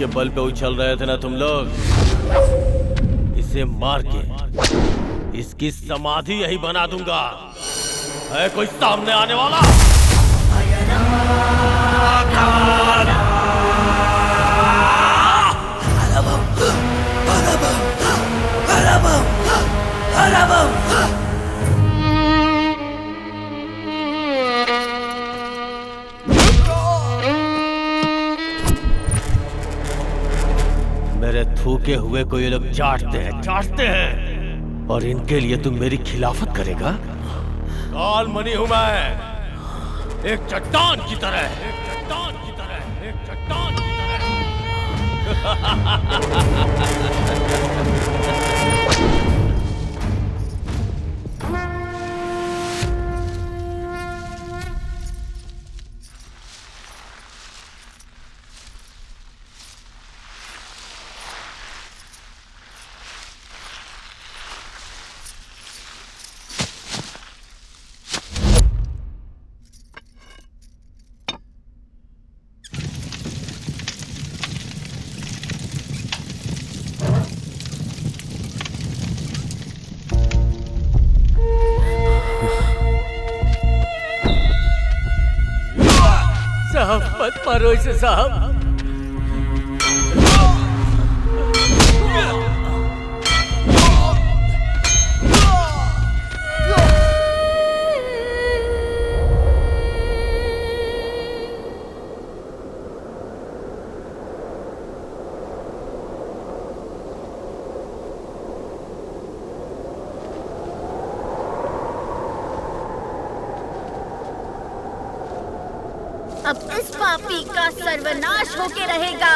बल पे उछल रहे थे ना तुम लोग। इसे मार के इसकी समाधि यही बना दूंगा। है कोई सामने आने वाला? मेरे थूके हुए को ये लोग चाटते हैं और इनके लिए तुम मेरी खिलाफत करेगा? काल मणि हूं मैं, एक चट्टान की तरह, एक चट्टान की तरह, एक चट्टान की साहब मत मारो इसे साहब। अब इस पापी का सर्वनाश होके रहेगा।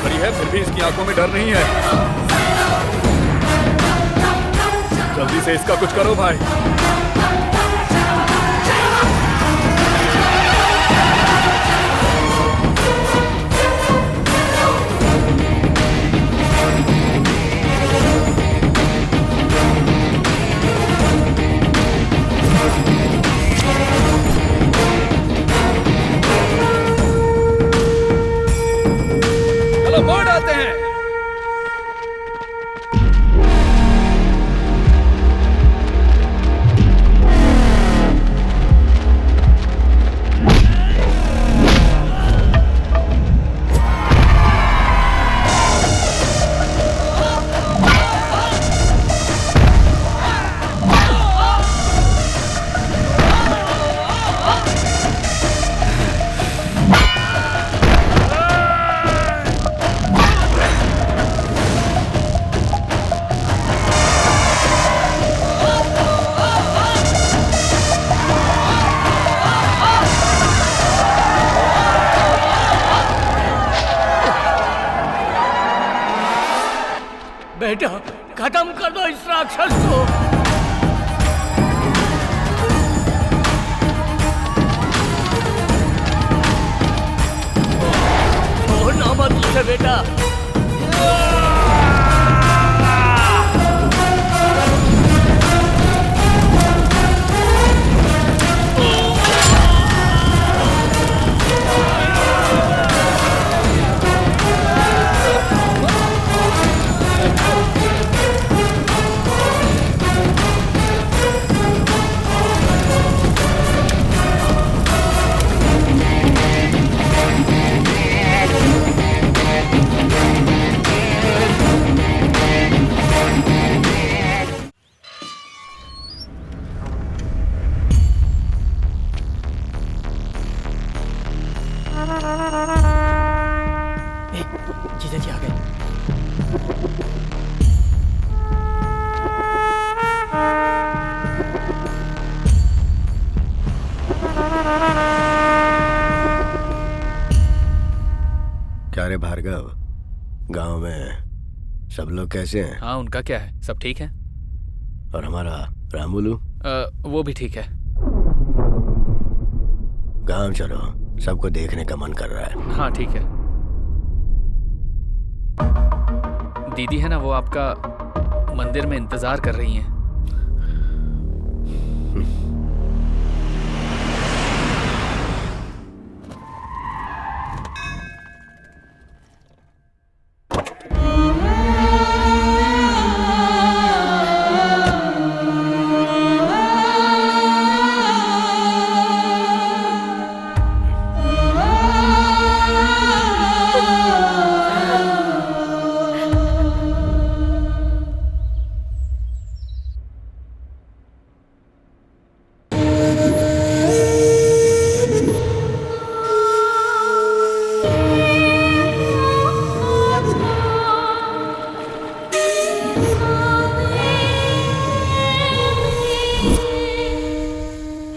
खड़ी है फिर भी इसकी आंखों में डर नहीं है। जल्दी से इसका कुछ करो भाई। मोड़ आते हैं। बेटा खत्म कर दो इस राक्षस को। से बेटा। जीजा जी आ गए। क्या रे भार्गव, गांव में सब लोग कैसे हैं? हाँ, उनका क्या है, सब ठीक है। और हमारा रामुलू? वो भी ठीक है। गांव चलो, सबको देखने का मन कर रहा है। हाँ ठीक है। दीदी है ना, वो आपका मंदिर में इंतजार कर रही हैं।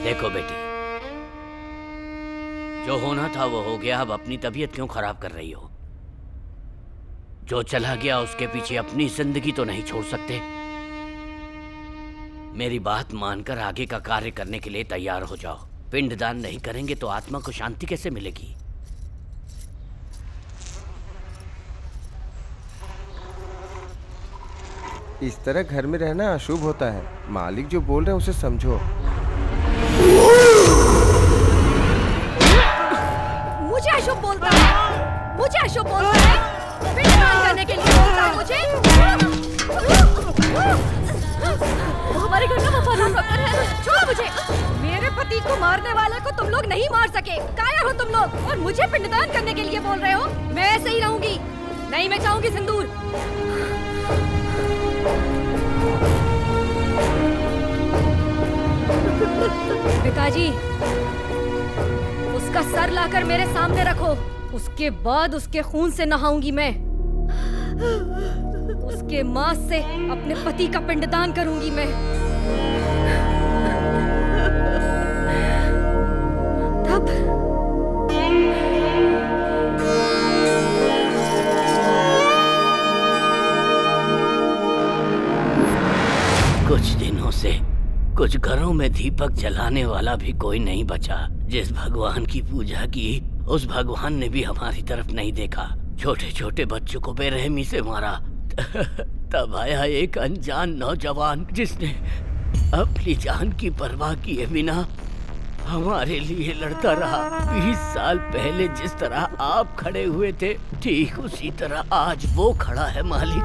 देखो बेटी, जो होना था वो हो गया। अब अपनी तबीयत क्यों खराब कर रही हो? जो चला गया उसके पीछे अपनी जिंदगी तो नहीं छोड़ सकते। मेरी बात मानकर आगे का कार्य करने के लिए तैयार हो जाओ। पिंडदान नहीं करेंगे तो आत्मा को शांति कैसे मिलेगी? इस तरह घर में रहना अशुभ होता है। मालिक जो बोल रहे हैं उसे समझो। मुझे अशुभ बोलता है, मुझे अशुभ बोलता है, पिंडदान करने के लिए बोलता है मुझे। वो हमारे घर का वफादार नौकर है। छोड़ो मुझे। मेरे पति को मारने वाले को तुम लोग नहीं मार सके। कायर हो तुम लोग, और मुझे पिंडदान करने के लिए बोल रहे हो। मैं ऐसे ही रहूंगी, नहीं मैं चाहूंगी सिंदूर। पिताजी, उसका सर लाकर मेरे सामने रखो। उसके बाद उसके खून से नहाऊंगी मैं। उसके मांस से अपने पति का पिंडदान करूंगी मैं। तब कुछ दिनों से कुछ घरों में दीपक जलाने वाला भी कोई नहीं बचा। जिस भगवान की पूजा की, उस भगवान ने भी हमारी तरफ नहीं देखा। छोटे छोटे बच्चों को बेरहमी से मारा। तब आया एक अनजान नौजवान जिसने अपनी जान की परवाह किए बिना हमारे लिए लड़ता रहा। 20 साल पहले जिस तरह आप खड़े हुए थे, ठीक उसी तरह आज वो खड़ा है मालिक।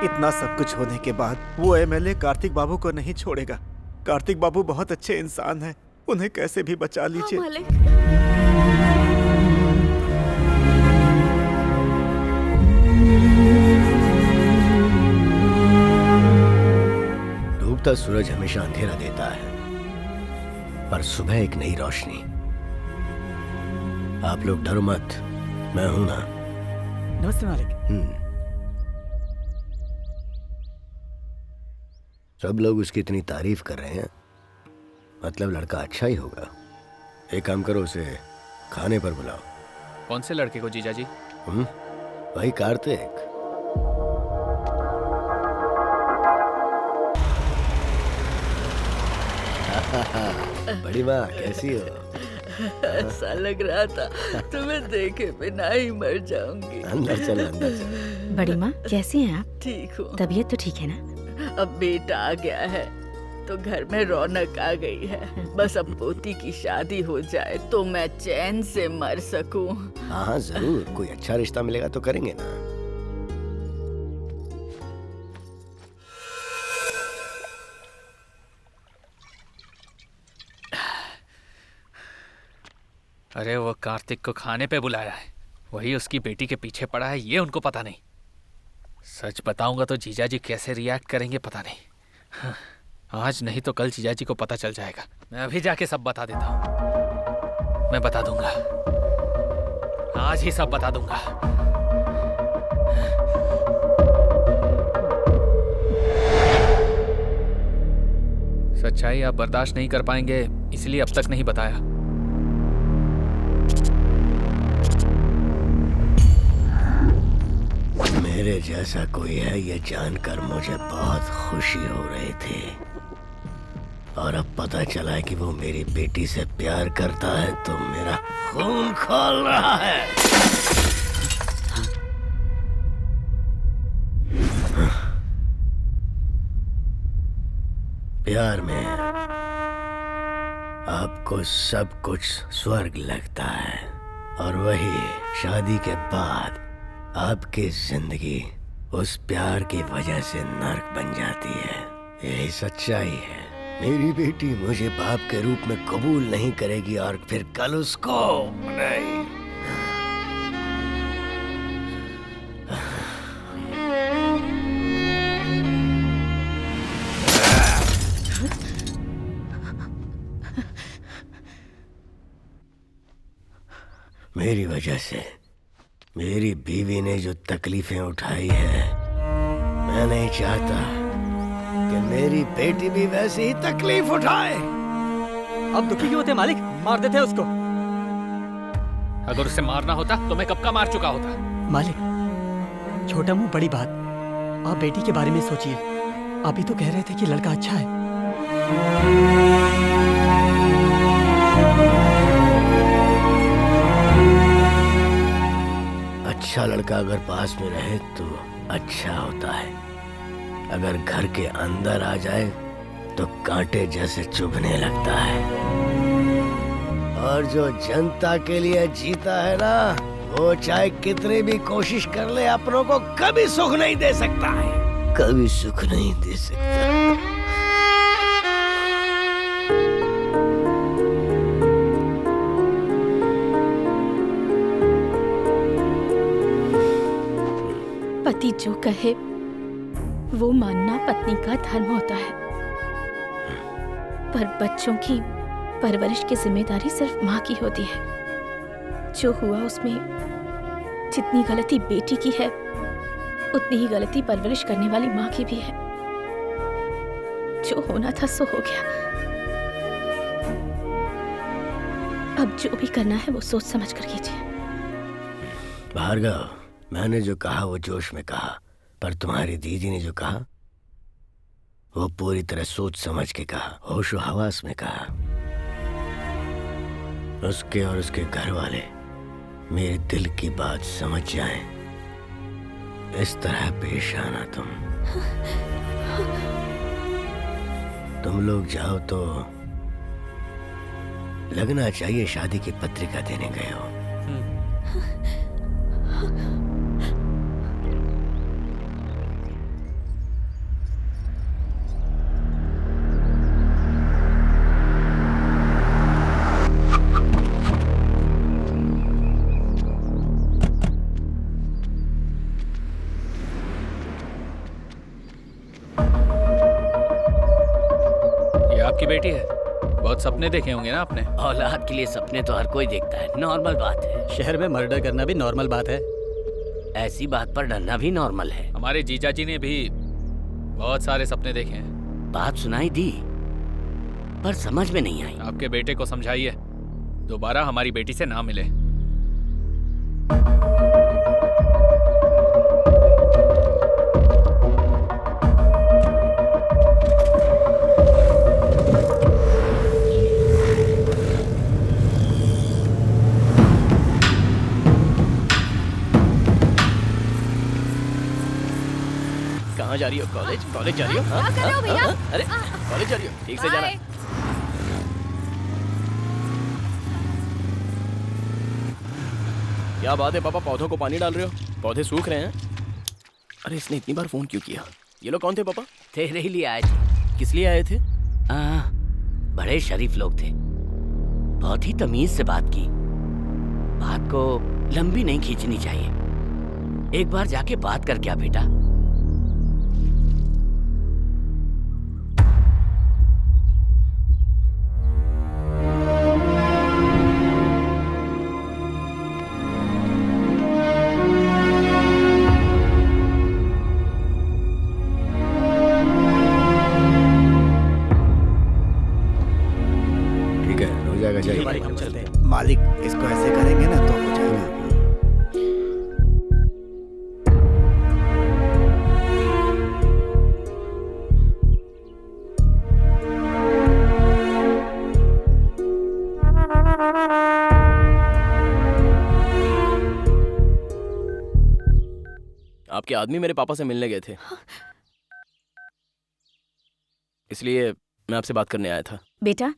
इतना सब कुछ होने के बाद वो एमएलए कार्तिक बाबू को नहीं छोड़ेगा। कार्तिक बाबू बहुत अच्छे इंसान हैं, उन्हें कैसे भी बचा लीजिए। डूबता सूरज हमेशा अंधेरा देता है, पर सुबह एक नई रोशनी। आप लोग डरो मत, मैं हूं ना। नमस्ते मालिक। सब लोग उसकी इतनी तारीफ कर रहे हैं, मतलब लड़का अच्छा ही होगा। एक काम करो, उसे खाने पर बुलाओ। कौन से लड़के को जीजा जी? भाई कार्तिक। बड़ी माँ कैसी हो? ऐसा लग रहा था तुम्हें देखे बिना ही मर जाऊंगी। अंदर चलो, अंदर चलो। बड़ी माँ कैसी हैं आप? ठीक हूँ। तबीयत तो ठीक है ना? अब बेटा आ गया है तो घर में रौनक आ गई है। बस अब पोती की शादी हो जाए तो मैं चैन से मर सकूं। हाँ जरूर, कोई अच्छा रिश्ता मिलेगा तो करेंगे ना। अरे वो कार्तिक को खाने पे बुलाया है, वही उसकी बेटी के पीछे पड़ा है, ये उनको पता नहीं। सच बताऊंगा तो जीजा जी कैसे रिएक्ट करेंगे पता नहीं। हाँ, आज नहीं तो कल जीजा जी को पता चल जाएगा। मैं अभी जाके सब बता देता हूँ। मैं बता दूंगा, आज ही सब बता दूंगा। सच्चाई आप बर्दाश्त नहीं कर पाएंगे, इसलिए अब तक नहीं बताया। मेरे जैसा कोई है ये जानकर मुझे बहुत खुशी हो रही थी, और अब पता चला है कि वो मेरी बेटी से प्यार करता है तो मेरा खून खौल रहा है। प्यार में आपको सब कुछ स्वर्ग लगता है, और वही शादी के बाद आपकी जिंदगी उस प्यार की वजह से नर्क बन जाती है। यही सच्चाई है। मेरी बेटी मुझे बाप के रूप में कबूल नहीं करेगी और फिर कल उसको नहीं। मेरी वजह से मेरी बीवी ने जो तकलीफें उठाई है, मैं नहीं चाहता कि मेरी बेटी भी वैसी ही तकलीफ उठाए। अब दुखी क्यों होते मालिक? मार देते उसको। अगर उसे मारना होता तो मैं कब का मार चुका होता। मालिक, छोटा मुंह बड़ी बात। आप बेटी के बारे में सोचिए। अभी तो कह रहे थे कि लड़का अच्छा है। अच्छा लड़का अगर पास में रहे तो अच्छा होता है, अगर घर के अंदर आ जाए तो कांटे जैसे चुभने लगता है। और जो जनता के लिए जीता है ना, वो चाहे कितनी भी कोशिश कर ले अपनों को कभी सुख नहीं दे सकता है, कभी सुख नहीं दे सकता। पति जो कहे वो मानना पत्नी का धर्म होता है, पर बच्चों की परवरिश की जिम्मेदारी सिर्फ माँ की होती है। जो हुआ उसमें जितनी गलती बेटी की है, उतनी ही गलती परवरिश करने वाली माँ की भी है। जो होना था सो हो गया। अब जो भी करना है वो सोच समझ कर कीजिए। भार्गव, मैंने जो कहा वो जोश में कहा, पर तुम्हारी दीदी ने जो कहा वो पूरी तरह सोच समझ के कहा, होशो हवास में कहा। उसके और उसके घर वाले मेरे दिल की बात समझ जाएं, इस तरह पेश आना। तुम लोग जाओ तो लगना चाहिए शादी की पत्रिका देने गए हो। आपकी बेटी है? बहुत सपने देखे होंगे ना आपने। औलाद के लिए सपने तो हर कोई देखता है, नॉर्मल बात है। शहर में मर्डर करना भी नॉर्मल बात है। ऐसी बात पर डरना भी नॉर्मल है। हमारे जीजा जी ने भी बहुत सारे सपने देखे हैं। बात सुनाई दी पर समझ में नहीं आई। आपके बेटे को समझाइए दोबारा हमारी बेटी से ना मिले। कहाँ जा रही हो? कॉलेज? कॉलेज जा रही हो? हाँ? क्या कर रहे हो भैया? अरे कॉलेज जा रही हो? ठीक से जाना। क्या बात है पापा, पौधों को पानी डाल रहे हो? पौधे सूख रहे हैं। अरे इसने इतनी बार फोन क्यों किया? ये लोग कौन थे पापा? तेरे ही लिए आए थे। किस लिए आए थे? बड़े शरीफ लोग थे, बहुत ही तमीज से बात की। बात को लंबी नहीं खींचनी चाहिए। एक बार जाके बात कर क्या बेटा। हम चलते हैं। मालिक इसको ऐसे करेंगे ना तो हो जाएगा। आपके आदमी मेरे पापा से मिलने गए थे, इसलिए मैं आपसे बात करने आया था। बेटा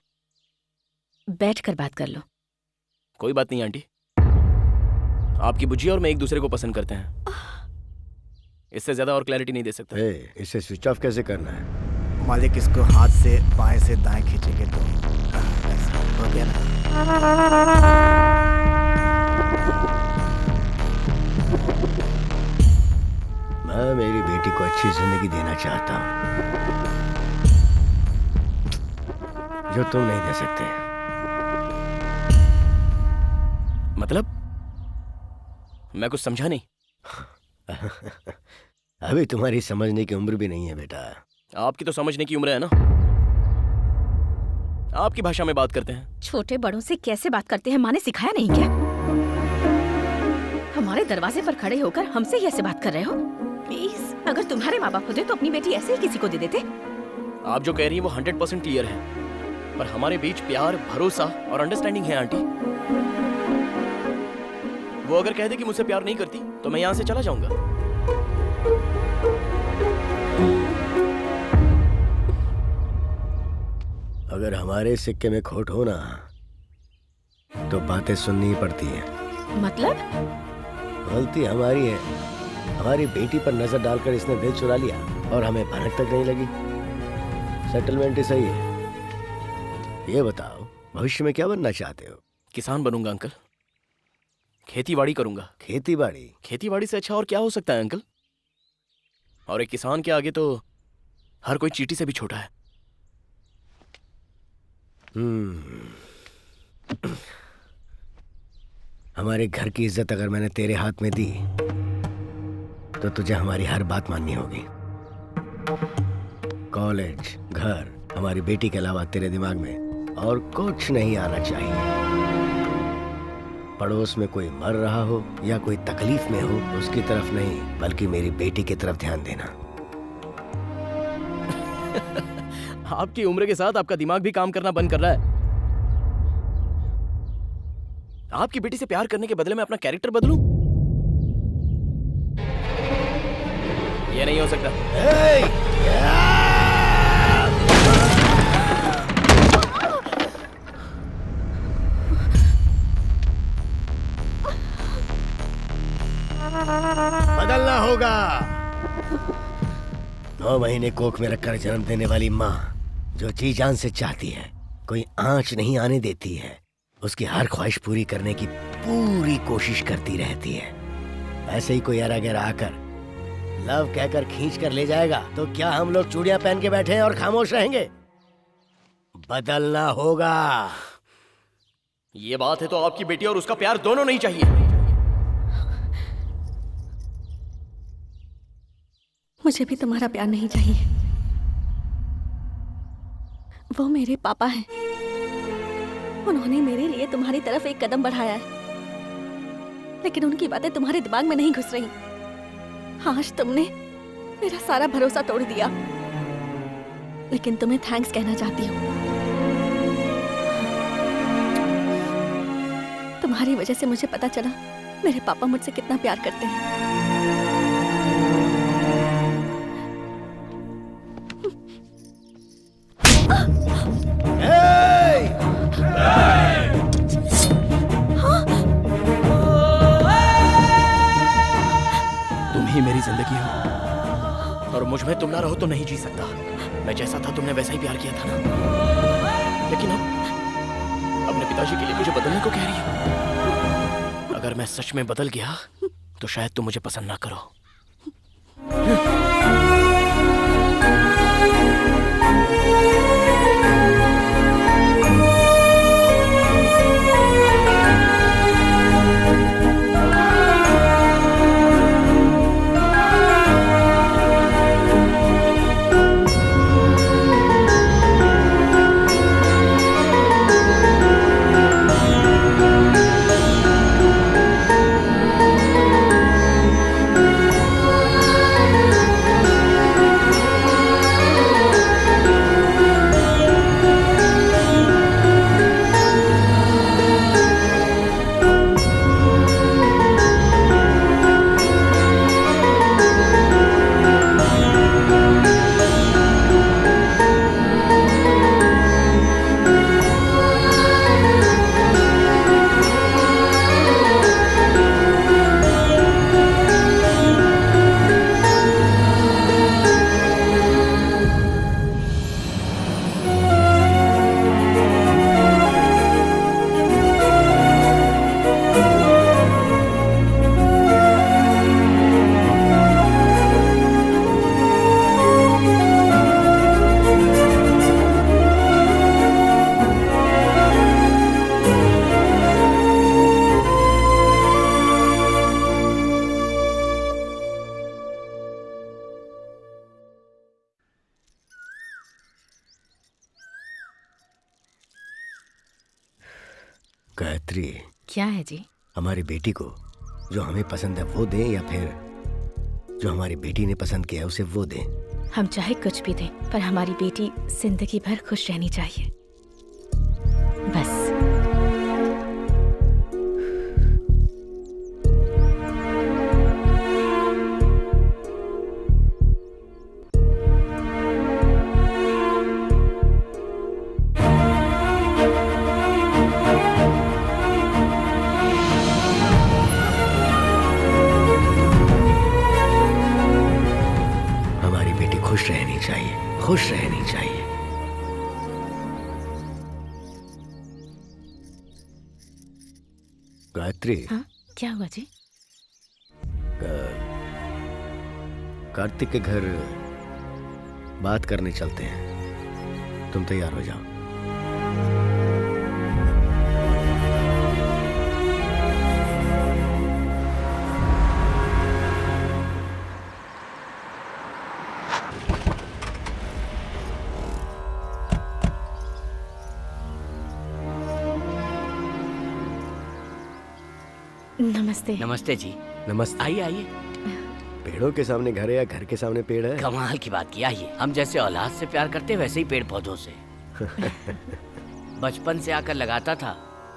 बैठकर बात कर लो। कोई बात नहीं आंटी, आपकी बुच्ची और मैं एक दूसरे को पसंद करते हैं। इससे ज्यादा और क्लैरिटी नहीं दे सकता। इसे स्विच ऑफ कैसे करना है? मालिक इसको हाथ से बाएं से दाएं खींचेंगे तो ऐसा हो गया ना। मैं मेरी बेटी को अच्छी जिंदगी देना चाहता हूँ जो तुम नहीं दे सकते। मतलब? मैं कुछ समझा नहीं। अभी तुम्हारी समझने की उम्र भी नहीं है बेटा। आपकी तो समझने की उम्र है ना। आपकी भाषा में बात करते हैं। छोटे बड़ों से कैसे बात करते हैं माँ ने सिखाया नहीं क्या? हमारे दरवाजे पर खड़े होकर हमसे ही ऐसे बात कर रहे हो? प्लीज, अगर तुम्हारे माँ बाप होते तो अपनी बेटी ऐसे ही किसी को दे देते। आप जो कह रही हैं वो 100% क्लियर है, पर हमारे बीच प्यार, भरोसा और अंडरस्टैंडिंग है आंटी। वो अगर कह दे कि मुझसे प्यार नहीं करती तो मैं यहाँ से चला जाऊंगा। अगर हमारे सिक्के में खोट हो ना तो बातें सुननी ही पड़ती हैं। मतलब? गलती हमारी है। हमारी बेटी पर नजर डालकर इसने दिल चुरा लिया और हमें भनक तक नहीं लगी। सेटलमेंट ही सही है। ये बताओ भविष्य में क्या बनना चाहते हो? किसान बनूंगा अंकल। खेतीबाड़ी करूंगा। खेतीबाड़ी? खेतीबाड़ी से अच्छा और क्या हो सकता है अंकल? और एक किसान के आगे तो हर कोई चींटी से भी छोटा है। हमारे घर की इज्जत अगर मैंने तेरे हाथ में दी तो तुझे हमारी हर बात माननी होगी। कॉलेज, घर, हमारी बेटी के अलावा तेरे दिमाग में और कुछ नहीं आना चाहिए। पड़ोस में कोई मर रहा हो या कोई तकलीफ में हो उसकी तरफ नहीं बल्कि मेरी बेटी की तरफ ध्यान देना। आपकी उम्र के साथ आपका दिमाग भी काम करना बंद कर रहा है। आपकी बेटी से प्यार करने के बदले में अपना कैरेक्टर बदलूं? ये नहीं हो सकता। बदलना होगा। 9 महीने कोख में रखकर जन्म देने वाली माँ जो जी जान से चाहती है, कोई आंच नहीं आने देती है, उसकी हर ख्वाहिश पूरी करने की पूरी कोशिश करती रहती है। ऐसे ही कोई अरा गहरा आकर लव कहकर खींच कर ले जाएगा तो क्या हम लोग चूड़ियां पहन के बैठे हैं और खामोश रहेंगे? बदलना होगा। ये बात है तो आपकी बेटी और उसका प्यार दोनों नहीं चाहिए। मुझे भी तुम्हारा प्यार नहीं चाहिए। वो मेरे पापा हैं। उन्होंने मेरे लिए तुम्हारी तरफ एक कदम बढ़ाया है, लेकिन उनकी बातें तुम्हारे दिमाग में नहीं घुस रही। आज तुमने मेरा सारा भरोसा तोड़ दिया, लेकिन तुम्हें थैंक्स कहना चाहती हूँ। तुम्हारी वजह से मुझे पता चला मेरे पापा मुझसे कितना प्यार करते हैं। जिंदगी हो और मुझ में तुम ना रहो तो नहीं जी सकता। मैं जैसा था तुमने वैसा ही प्यार किया था ना। लेकिन अब अपने पिताजी के लिए मुझे बदलने को कह रही हो। अगर मैं सच में बदल गया तो शायद तुम मुझे पसंद ना करो। गायत्री, क्या है जी? हमारी बेटी को जो हमें पसंद है वो दें या फिर जो हमारी बेटी ने पसंद किया है उसे वो दें? हम चाहे कुछ भी दें पर हमारी बेटी जिंदगी भर खुश रहनी चाहिए, बस। खुश रहनी चाहिए। गायत्री। हाँ, क्या हुआ जी? कार्तिक के घर बात करने चलते हैं, तुम तैयार हो जाओ। नमस्ते। नमस्ते जी। नमस्ते। आइए आइए। पेड़ों के सामने घर है या घर के सामने पेड़ है? कमाल की बात की। आइए, हम जैसे औलाद से प्यार करते वैसे ही पेड़ पौधों से। बचपन से आकर लगाता था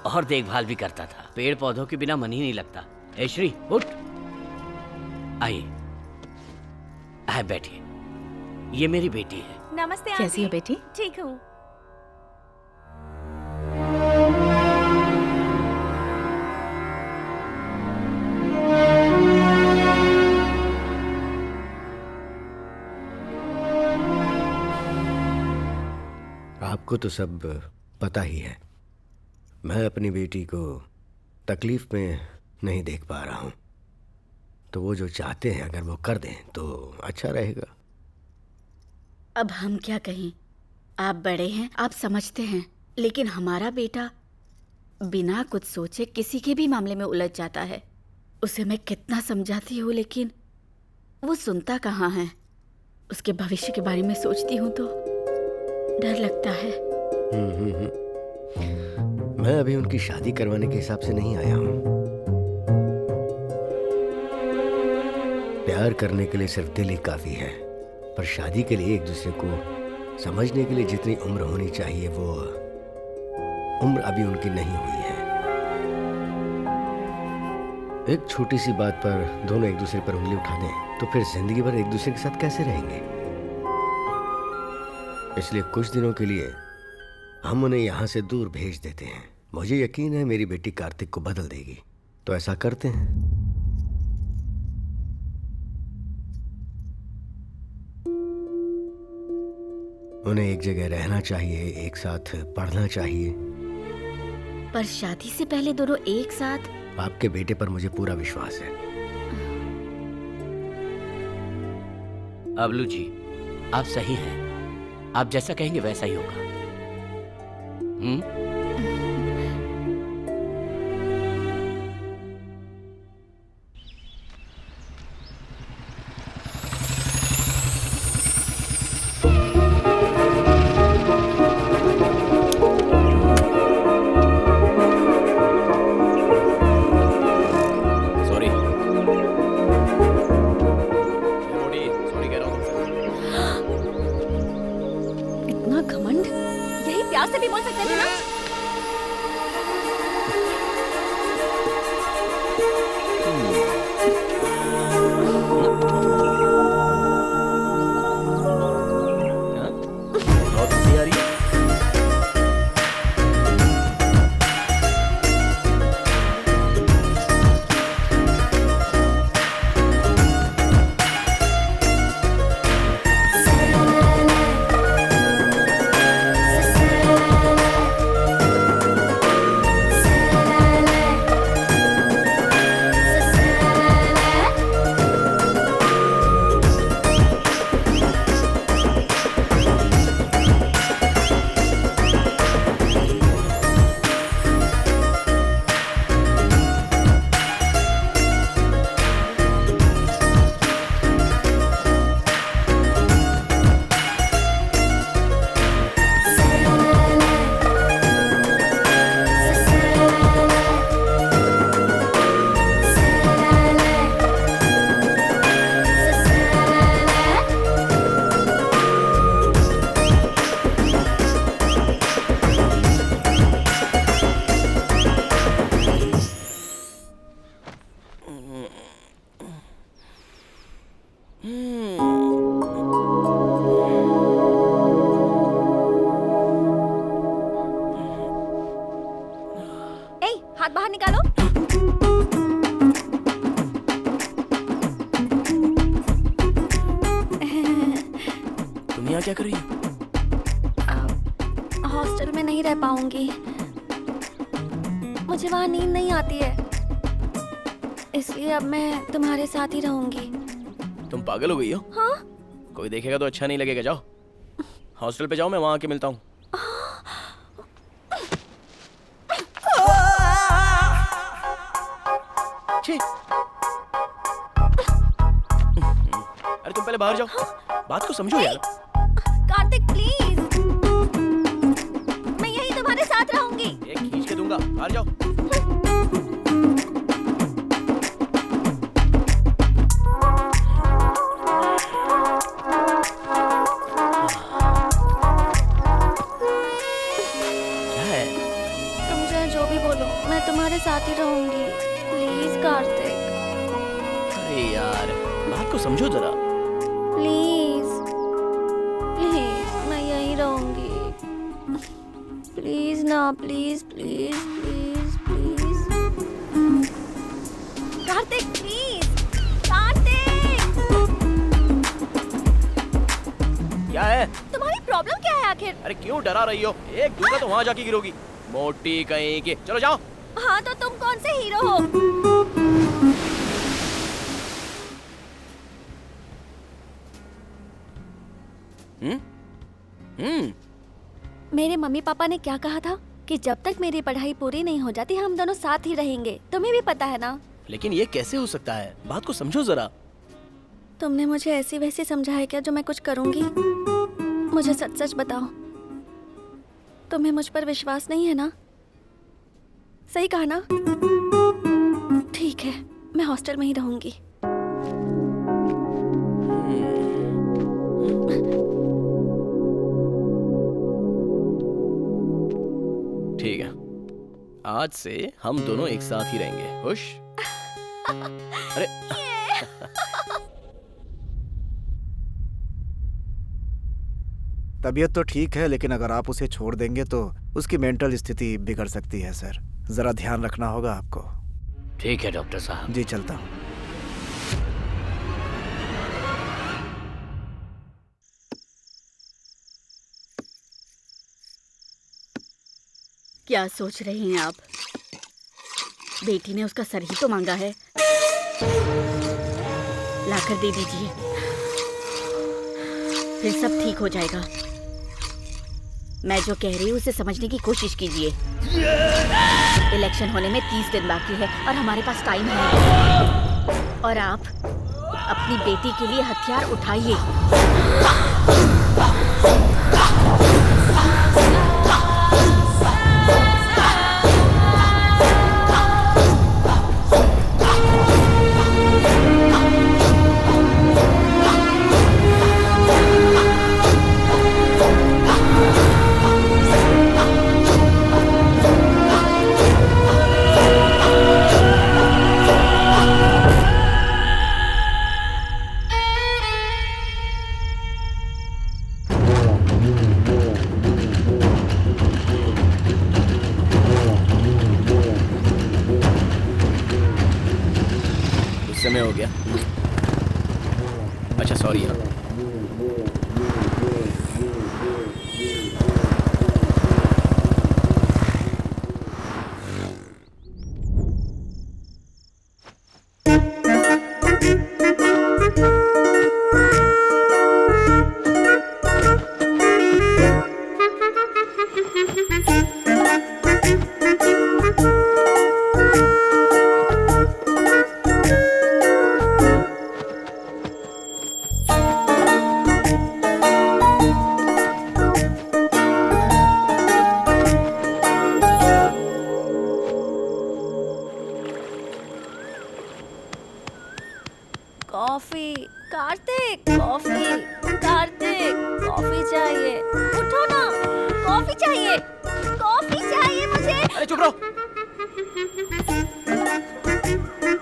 और देखभाल भी करता था। पेड़ पौधों के बिना मन ही नहीं लगता। ए श्री, उठ। आइए, आए बैठिए। ये मेरी बेटी है। नमस्ते। कैसी हो बेटी? ठीक हूँ। आपको तो सब पता ही है। मैं अपनी बेटी को तकलीफ में नहीं देख पा रहा हूँ, तो वो जो चाहते हैं अगर वो कर दें तो अच्छा रहेगा। अब हम क्या कहें, आप बड़े हैं, आप समझते हैं, लेकिन हमारा बेटा बिना कुछ सोचे किसी के भी मामले में उलझ जाता है। उसे मैं कितना समझाती हूँ लेकिन वो सुनता कहाँ है। उसके भविष्य के बारे में सोचती हूँ तो डर लगता है। मैं अभी उनकी शादी करवाने के हिसाब से नहीं आया हूँ। प्यार करने के लिए सिर्फ दिल ही काफी है, पर शादी के लिए एक दूसरे को समझने के लिए जितनी उम्र होनी चाहिए वो उम्र अभी उनकी नहीं हुई है। एक छोटी सी बात पर दोनों एक दूसरे पर उंगली उठा दें तो फिर जिंदगी भर एक दूसरे के साथ कैसे रहेंगे। इसलिए कुछ दिनों के लिए हम उन्हें यहाँ से दूर भेज देते हैं। मुझे यकीन है मेरी बेटी कार्तिक को बदल देगी, तो ऐसा करते हैं। उन्हें एक जगह रहना चाहिए, एक साथ पढ़ना चाहिए। पर शादी से पहले दोनों एक साथ? आपके बेटे पर मुझे पूरा विश्वास है। अबलू जी, आप सही हैं। आप जैसा कहेंगे वैसा ही होगा। हाथ बाहर निकालो। तुम यहाँ क्या कर रही हो? हॉस्टल में नहीं रह पाऊंगी, मुझे वहाँ नींद नहीं आती है, इसलिए अब मैं तुम्हारे साथ ही रहूंगी। तुम पागल हो गई हो? हाँ? कोई देखेगा तो अच्छा नहीं लगेगा। जाओ हॉस्टल पे जाओ, मैं वहाँ आके मिलता हूँ। अरे तुम पहले बाहर जाओ। बात को समझो यार। कार्तिक प्लीज, मैं यही तुम्हारे साथ रहूंगी। एक खींच के दूंगा, बाहर जाओ। क्या है? तुम चाहे जो भी बोलो, मैं तुम्हारे साथ ही रहूंगी। प्लीज कार्तिक। अरे यार बात को समझो जरा। प्लीज प्लीज, मैं यहीं रहूंगी। प्लीज ना, please please please please. Kartik please, Kartik. क्या है? तुम्हारी प्रॉब्लम क्या है आखिर? अरे क्यों डरा रही हो? एक दूंगा तो वहां जाके गिरोगी। मोटी कहीं की। चलो जाओ। हाँ तो तुम कौन से हीरो हो? मेरे मम्मी पापा ने क्या कहा था कि जब तक मेरी पढ़ाई पूरी नहीं हो जाती हम दोनों साथ ही रहेंगे। तुम्हें भी पता है ना? लेकिन ये कैसे हो सकता है? बात को समझो जरा। तुमने मुझे ऐसी वैसी समझा है क्या जो मैं कुछ करूंगी? मुझे सच सच बताओ, तुम्हें मुझ पर विश्वास नहीं है ना? सही कहा ना? ठीक है, मैं हॉस्टल में ही रहूंगी। ठीक है, आज से हम दोनों एक साथ ही रहेंगे। खुश? अरे तबीयत तो ठीक है, लेकिन अगर आप उसे छोड़ देंगे तो उसकी मेंटल स्थिति बिगड़ सकती है सर। जरा ध्यान रखना होगा आपको। ठीक है डॉक्टर साहब। जी चलता हूँ। क्या सोच रही हैं आप? बेटी ने उसका सर ही तो मांगा है, लाकर दे दीजिए, फिर सब ठीक हो जाएगा। मैं जो कह रही हूँ उसे समझने की कोशिश कीजिए। इलेक्शन होने में 30 दिन बाकी है और हमारे पास टाइम है, और आप अपनी बेटी के लिए हथियार उठाइए। समय हो गया। अच्छा सॉरी यार। Coffee Kartik, coffee Kartik, coffee चाहिए, उठो ना, कॉफी चाहिए, कॉफी चाहिए मुझे। अरे चुप रहो,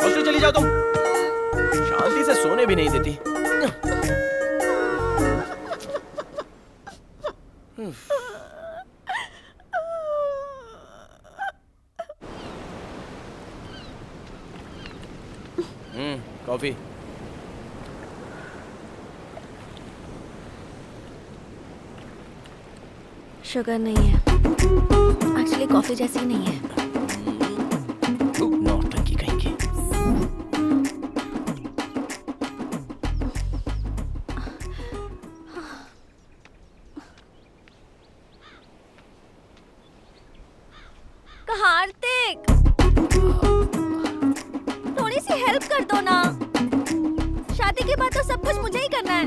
हॉस्टल चली जाओ तुम, शांति से सोने भी नहीं देती। कॉफी। शुगर नहीं है, एक्चुअली कॉफी जैसी नहीं है। नौटंकी कहीं की। कार्तिक, थोड़ी सी हेल्प कर दो ना, शादी के बाद तो सब कुछ मुझे ही करना है।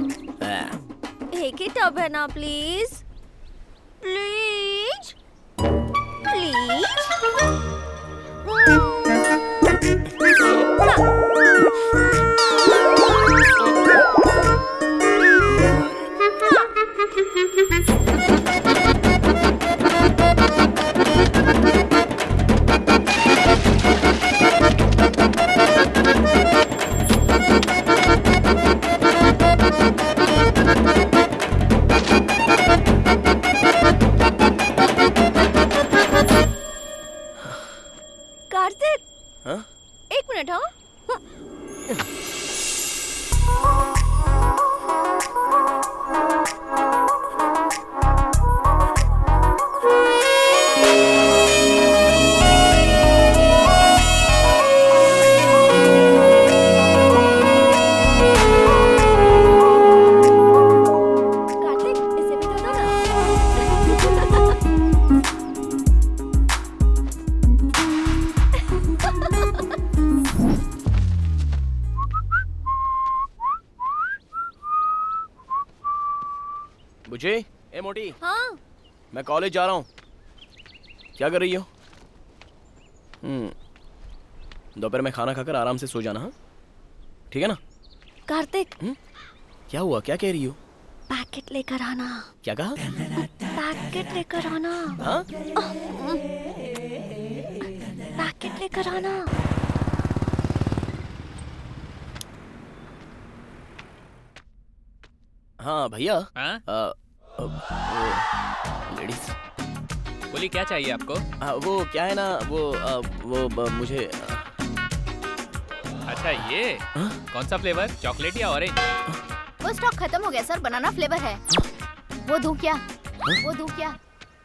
एक ही टब है ना, प्लीज प्लीज प्लीज। कार्तिक, हाँ? एक मिनट। हाँ कार्तिक, इसे भी दो ना। बुझे, ए मोटी। हाँ मैं कॉलेज जा रहा हूँ। क्या कर रही हो? दोपहर में खाना खाकर आराम से सो जाना। हाँ ठीक है ना? कार्तिक, क्या हुआ? क्या कह रही हो? पैकेट लेकर आना। क्या कहा? पैकेट लेकर आना। हाँ? पैकेट लेकर आना। हाँ भैया। हाँ? लेडीज बोली क्या चाहिए आपको? वो क्या है ना, वो मुझे अच्छा ये कौन सा फ्लेवर, चॉकलेट या ऑरेंज? वो स्टॉक खत्म हो गया सर, बनाना फ्लेवर है। वो दूं क्या? वो दूं क्या?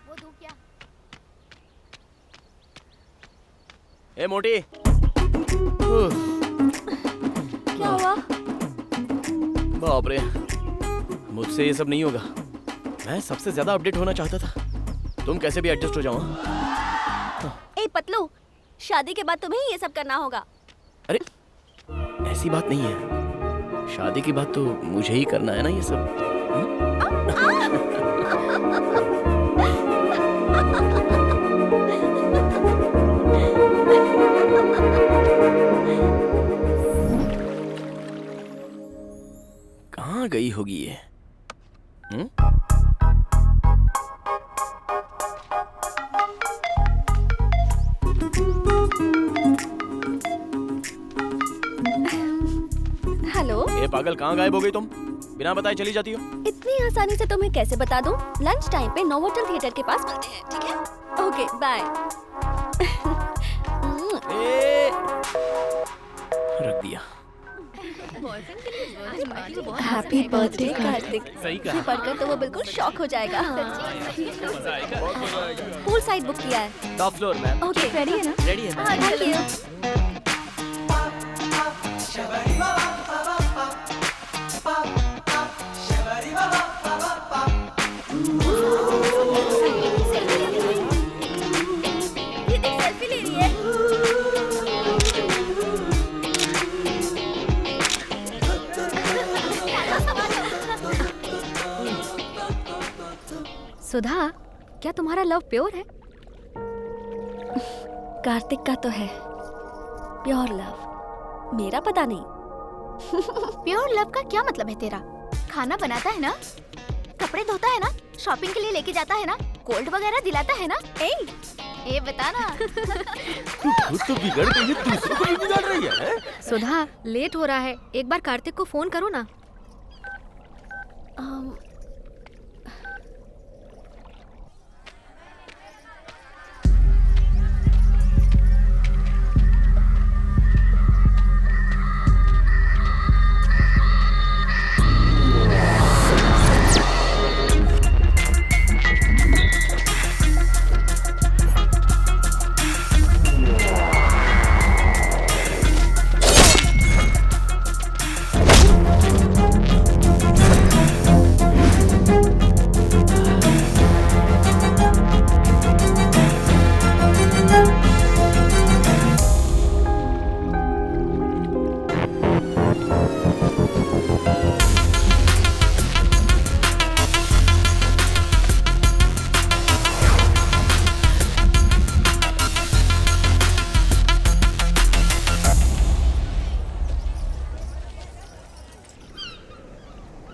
वो दूं क्या? ए मोटी। क्या हुआ? बाप रे, मुझसे ये सब नहीं होगा। मैं सबसे ज्यादा अपडेट होना चाहता था। तुम कैसे भी एडजस्ट हो जाओ। ए पतलू, शादी के बाद तुम्हें ये सब करना होगा। अरे ऐसी बात नहीं है, शादी की बात तो मुझे ही करना है ना ये सब। कहाँ गई होगी ये? हेलो। ए पागल, कहाँ गायब हो गई तुम? बिना बताए चली जाती हो। इतनी आसानी से तुम्हें कैसे बता दूं? लंच टाइम पे नोवोटेल थिएटर के पास मिलते हैं, ठीक है? Okay bye. रख दिया। Happy birthday Karthik. सही कहा। ये पढ़कर तो वो बिल्कुल शॉक हो जाएगा। पूल साइड बुक किया है। Top floor ma'am. Okay ready है ना? रेडी है मैम। Thank you. ये देख सेल्फी ले रही है। सुधा, क्या तुम्हारा लव प्योर है? कार्तिक का तो है प्योर लव, मेरा पता नहीं। प्योर लव का क्या मतलब है तेरा? खाना बनाता है ना, कपड़े धोता है ना, शॉपिंग के लिए लेके जाता है ना, कोल्ड वगैरह दिलाता है ना? ए बता ना। तू खुद तो बिगड़ गई है, दूसरों को भी बिगाड़ रही है। सुधा, लेट हो रहा है, एक बार कार्तिक को फोन करो ना।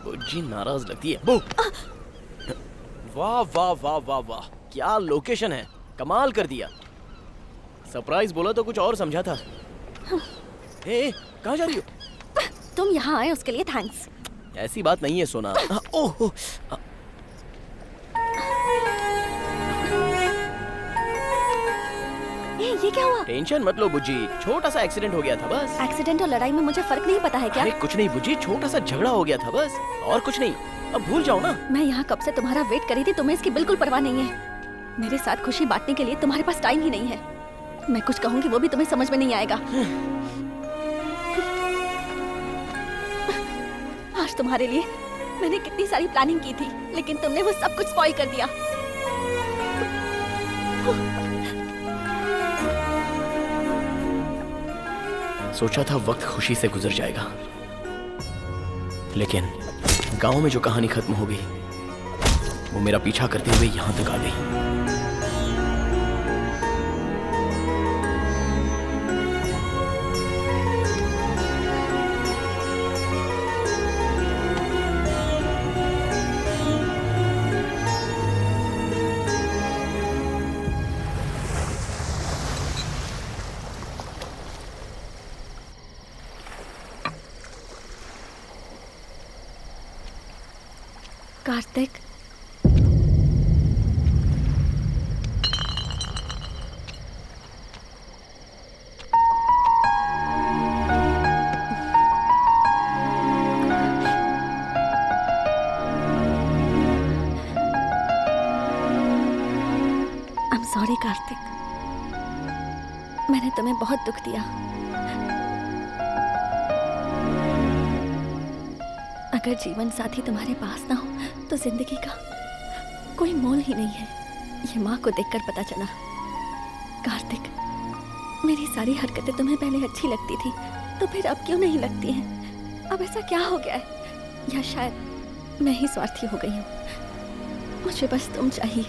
बुज्जी नाराज लगती है। बू। वाह वाह वाह वाह वाह, क्या लोकेशन है, कमाल कर दिया। सरप्राइज बोला तो कुछ और समझा था। ए, कहाँ जा रही हो? तुम यहाँ आए उसके लिए थैंक्स। ऐसी बात नहीं है सोना। ओह, ये क्या हुआ? टेंशन मत लो बुज्जी, छोटा सा एक्सीडेंट हो गया था बस। एक्सीडेंट और लड़ाई में मुझे फर्क नहीं पता है क्या? अरे कुछ नहीं बुज्जी, छोटा सा झगड़ा हो गया था बस, और कुछ नहीं। अब भूल जाओ ना। मैं यहाँ कब से तुम्हारा वेट करी थी, तुम्हें इसकी बिल्कुल परवाह नहीं है। मेरे साथ खुशी बांटने के लिए तुम्हारे पास टाइम ही नहीं है। मैं कुछ कहूँगी वो भी तुम्हें समझ में नहीं आएगा। आज तुम्हारे लिए मैंने कितनी सारी प्लानिंग की थी, लेकिन तुमने वो सब कुछ स्पॉइल कर दिया। सोचा था वक्त खुशी से गुजर जाएगा, लेकिन गांव में जो कहानी खत्म हो गई वो मेरा पीछा करते हुए यहां तक आ गई। कार्तिक, I'm sorry कार्तिक, मैंने तुम्हें बहुत दुख दिया। अगर जीवन साथी तुम्हारे पास ना हो तो जिंदगी का कोई मोल ही नहीं है। ये माँ को देखकर पता चला। कार्तिक, मेरी सारी हरकतें तुम्हें पहले अच्छी लगती थी, तो फिर अब क्यों नहीं लगती हैं? अब ऐसा क्या हो गया है? या शायद मैं ही स्वार्थी हो गई हूँ। मुझे बस तुम चाहिए।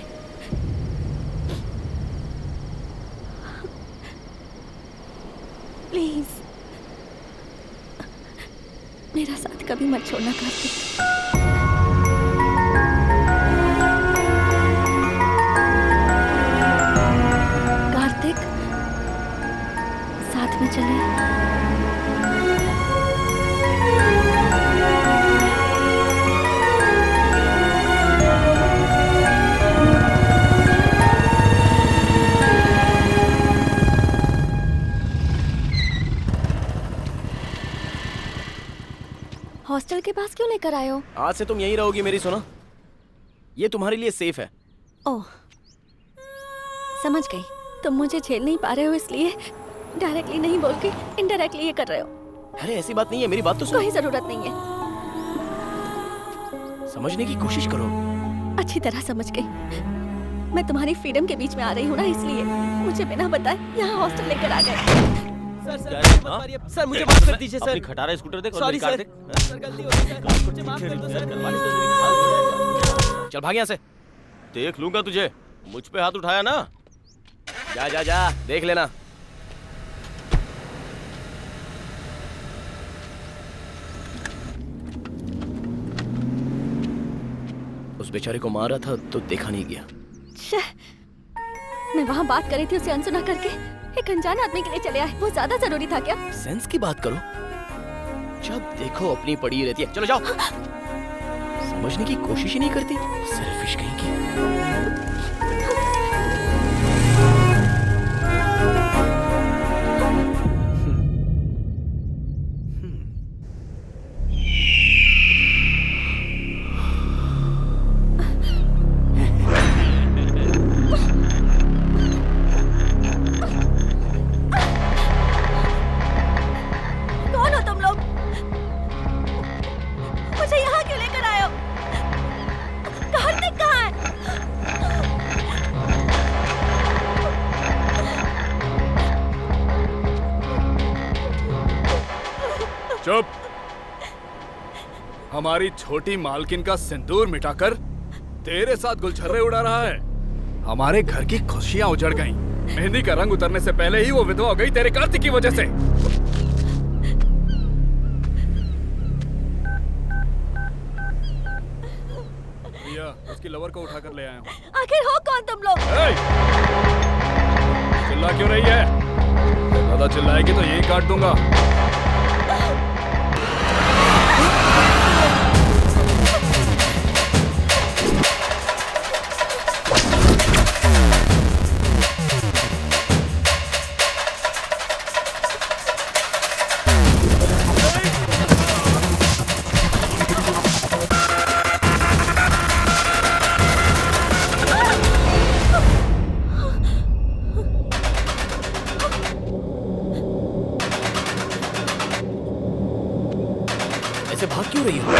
प्लीज मेरा साथ कभी मत छोड़ना कार्तिक। कार्तिक, साथ में चले। हॉस्टल के पास क्यों लेकर आए हो? आज से तुम यहीं रहोगी मेरी सोना। ये तुम्हारे लिए सेफ है। ओह, समझ गई। तुम मुझे झेल नहीं पा रहे हो इसलिए डायरेक्टली नहीं बोल के इनडायरेक्टली ये कर रहे हो। अरे ऐसी बात नहीं है, मेरी बात तो सुनो। कोई जरूरत नहीं है। समझने की कोशिश करो। अच्छी तरह समझ गई। मैं तुम्हारी फ्रीडम के बीच में आ रही हूँ ना, इसलिए मुझे बिना बताए यहाँ हॉस्टल लेकर आ गए। सर मुझे माफ कर दीजिए सर। अपनी खटारा स्कूटर देख और सॉरी मेरी कार सर। देख। सर गलती हो गई सर। मुझे माफ कर दो सर। चल भाग यहाँ से। देख लूंगा तुझे। मुझ पे हाथ उठाया ना। जा जा जा, देख लेना। उस बेचारे को मारा था तो देखा नहीं गया। मैं वहाँ बात कर रही थी, उसे अनसुना करके एक अनजान आदमी के लिए चले आए। वो ज्यादा जरूरी था क्या? सेंस की बात करो। जब देखो अपनी पड़ी रहती है। चलो जाओ। समझने की कोशिश ही नहीं करती। सेल्फिश कहीं की। चुप। हमारी छोटी मालकिन का सिंदूर मिटाकर तेरे साथ गुलछर्रे उड़ा रहा है। हमारे घर की खुशियां उजड़ गईं। मेहंदी का रंग उतरने से पहले ही वो विधवा हो गई तेरे कार्तिक की वजह से। भैया, उसकी लवर को उठाकर ले आया हूँ। आखिर हो कौन तुम लोग? चिल्ला क्यों रही है? ज्यादा चिल्लाएगी तो यही काट दूंगा। भाग क्यों रही हो?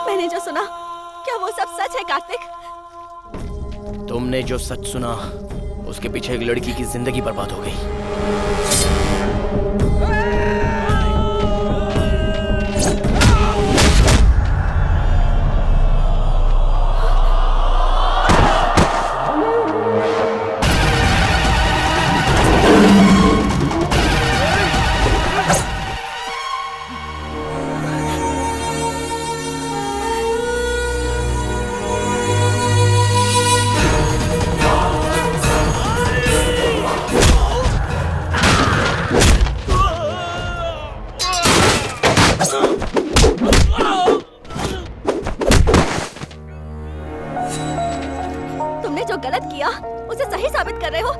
मैंने जो सुना, क्या वो सब सच है कार्तिक? तुमने जो सच सुना, उसके पीछे एक लड़की की जिंदगी बर्बाद हो गई। किया, उसे सही साबित कर रहे हो।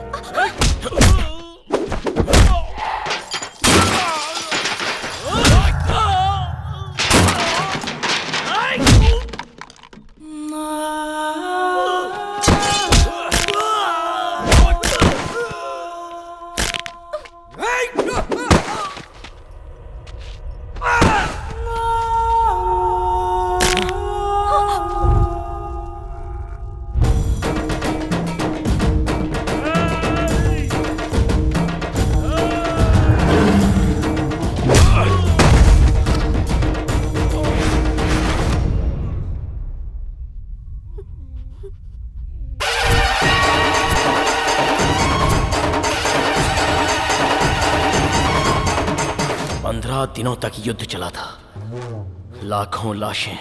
दिनों तक युद्ध चला था, लाखों लाशें।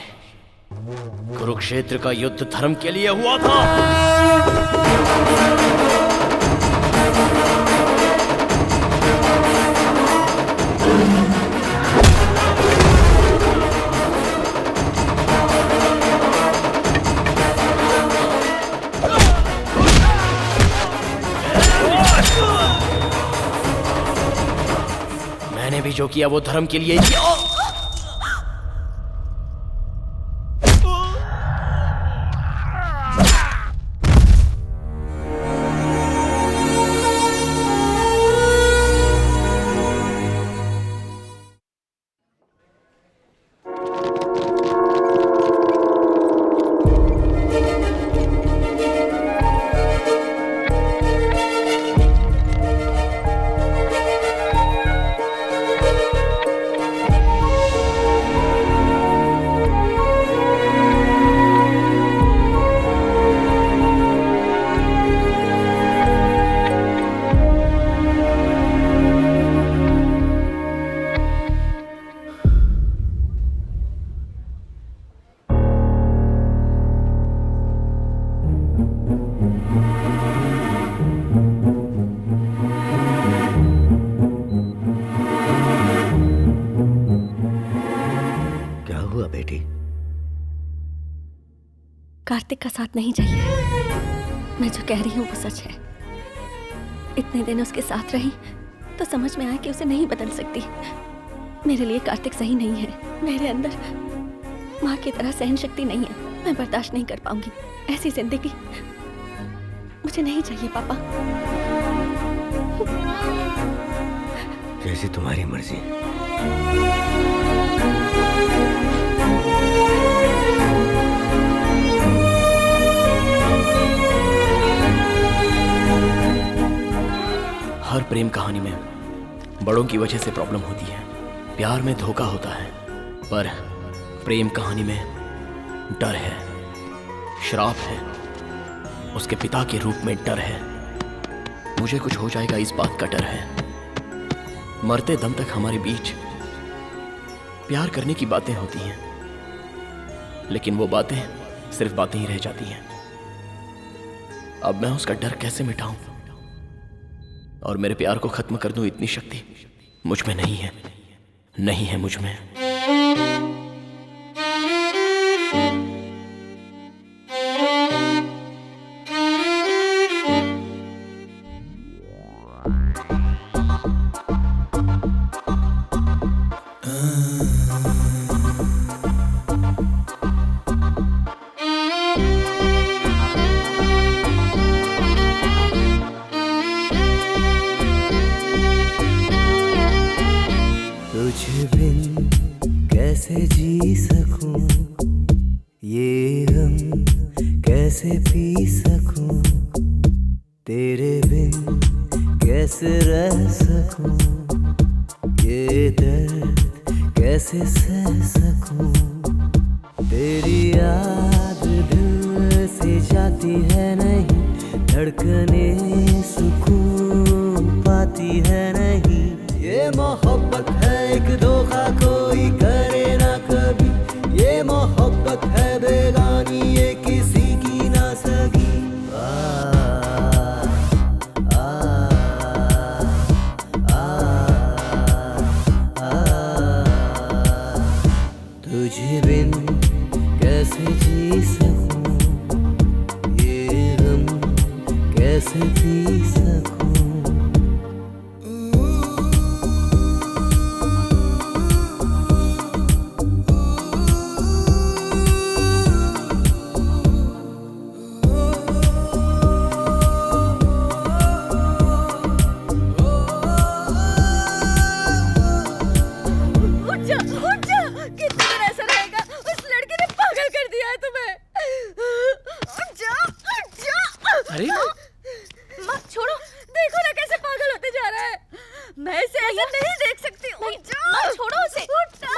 कुरुक्षेत्र का युद्ध धर्म के लिए हुआ था। मैंने भी जो किया वो धर्म के लिए ही किया। कार्तिक का साथ नहीं चाहिए। मैं जो कह रही हूँ वो सच है। इतने दिन उसके साथ रही तो समझ में आया कि उसे नहीं बदल सकती। मेरे लिए कार्तिक सही नहीं है। मेरे अंदर माँ की तरह सहन शक्ति नहीं है। मैं बर्दाश्त नहीं कर पाऊंगी ऐसी जिंदगी। मुझे नहीं चाहिए पापा। जैसी तुम्हारी मर्जी। हर प्रेम कहानी में बड़ों की वजह से प्रॉब्लम होती है। प्यार में धोखा होता है, पर प्रेम कहानी में डर है, श्राप है, उसके पिता के रूप में डर है। मुझे कुछ हो जाएगा इस बात का डर है। मरते दम तक हमारे बीच प्यार करने की बातें होती हैं, लेकिन वो बातें सिर्फ बातें ही रह जाती हैं। अब मैं उसका डर कैसे मिटाऊं और मेरे प्यार को खत्म कर दूं, इतनी शक्ति मुझ में नहीं है, नहीं है मुझ में। कैसे जी सकूं ये गम, कैसे पी सकूं तेरे बिन, कैसे रह सकूं ये दर्द, कैसे सह सकूं। तेरी याद दिल से जाती है नहीं, धड़कने सुकून पाती है नहीं। ये मोहब्बत है एक धोखा कोई करे ना कभी, ये मोहब्बत है बेगानी ये किसी की ना सगी। तुझे बिन कैसे जी सकूं ये गम, कैसे पी सकूं। अरे माँ छोड़ो, देखो ना कैसे पागल होते जा रहा है। मैं इसे ऐसे नहीं देख सकती। उठ जा। माँ छोड़ो उसे। उठ ना।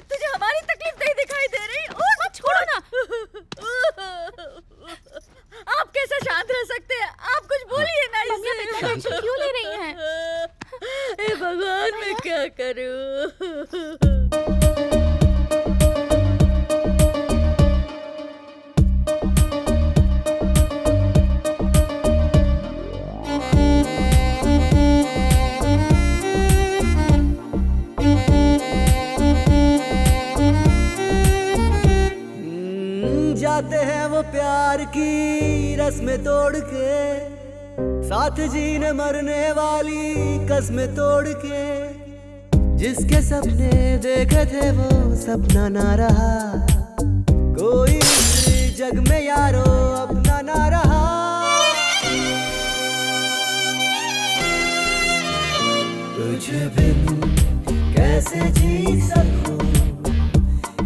तुझे हमारी तकलीफ नहीं दिखाई दे रही? उठ। माँ छोड़ो ना। आप कैसे शांत रह सकते हैं? आप कुछ बोलिए ना इसे। क्यों ले रही हैं? हे भगवान, मैं क्या करूं? जाते हैं वो प्यार की रस्में तोड़ के, साथ जीने मरने वाली कस्में तोड़ के। जिसके सपने देखे थे वो सपना ना रहा, कोई इस जग में यारो अपना ना रहा। तुझे बिन कैसे जी सकूं,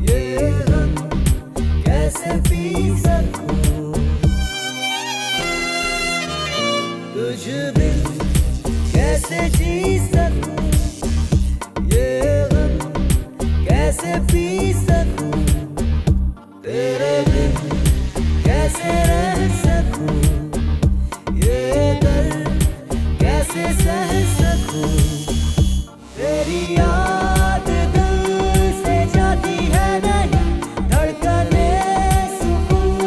ये गम कैसे पी सकूं। तुझ बिन कैसे जी सकूं, ये गम कैसे पी सकूं। तेरे बिन कैसे रह सकूं, ये दर्द कैसे सह सकूं। तेरी याद दिल से जाती है नहीं, धड़कने सुकून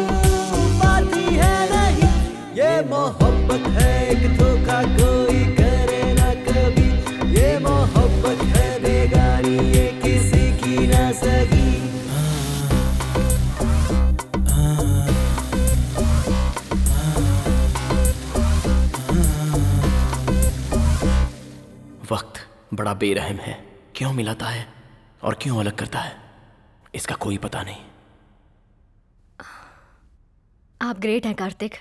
पाती है नहीं। ये मोहब्बत है एक धोखा कोई करे ना कभी, ये मोहब्बत है बेगानी ये किसी की ना सगी। वक्त बड़ा बेरहम है, क्यों मिलाता है और क्यों अलग करता है, इसका कोई पता नहीं। आप ग्रेट हैं कार्तिक।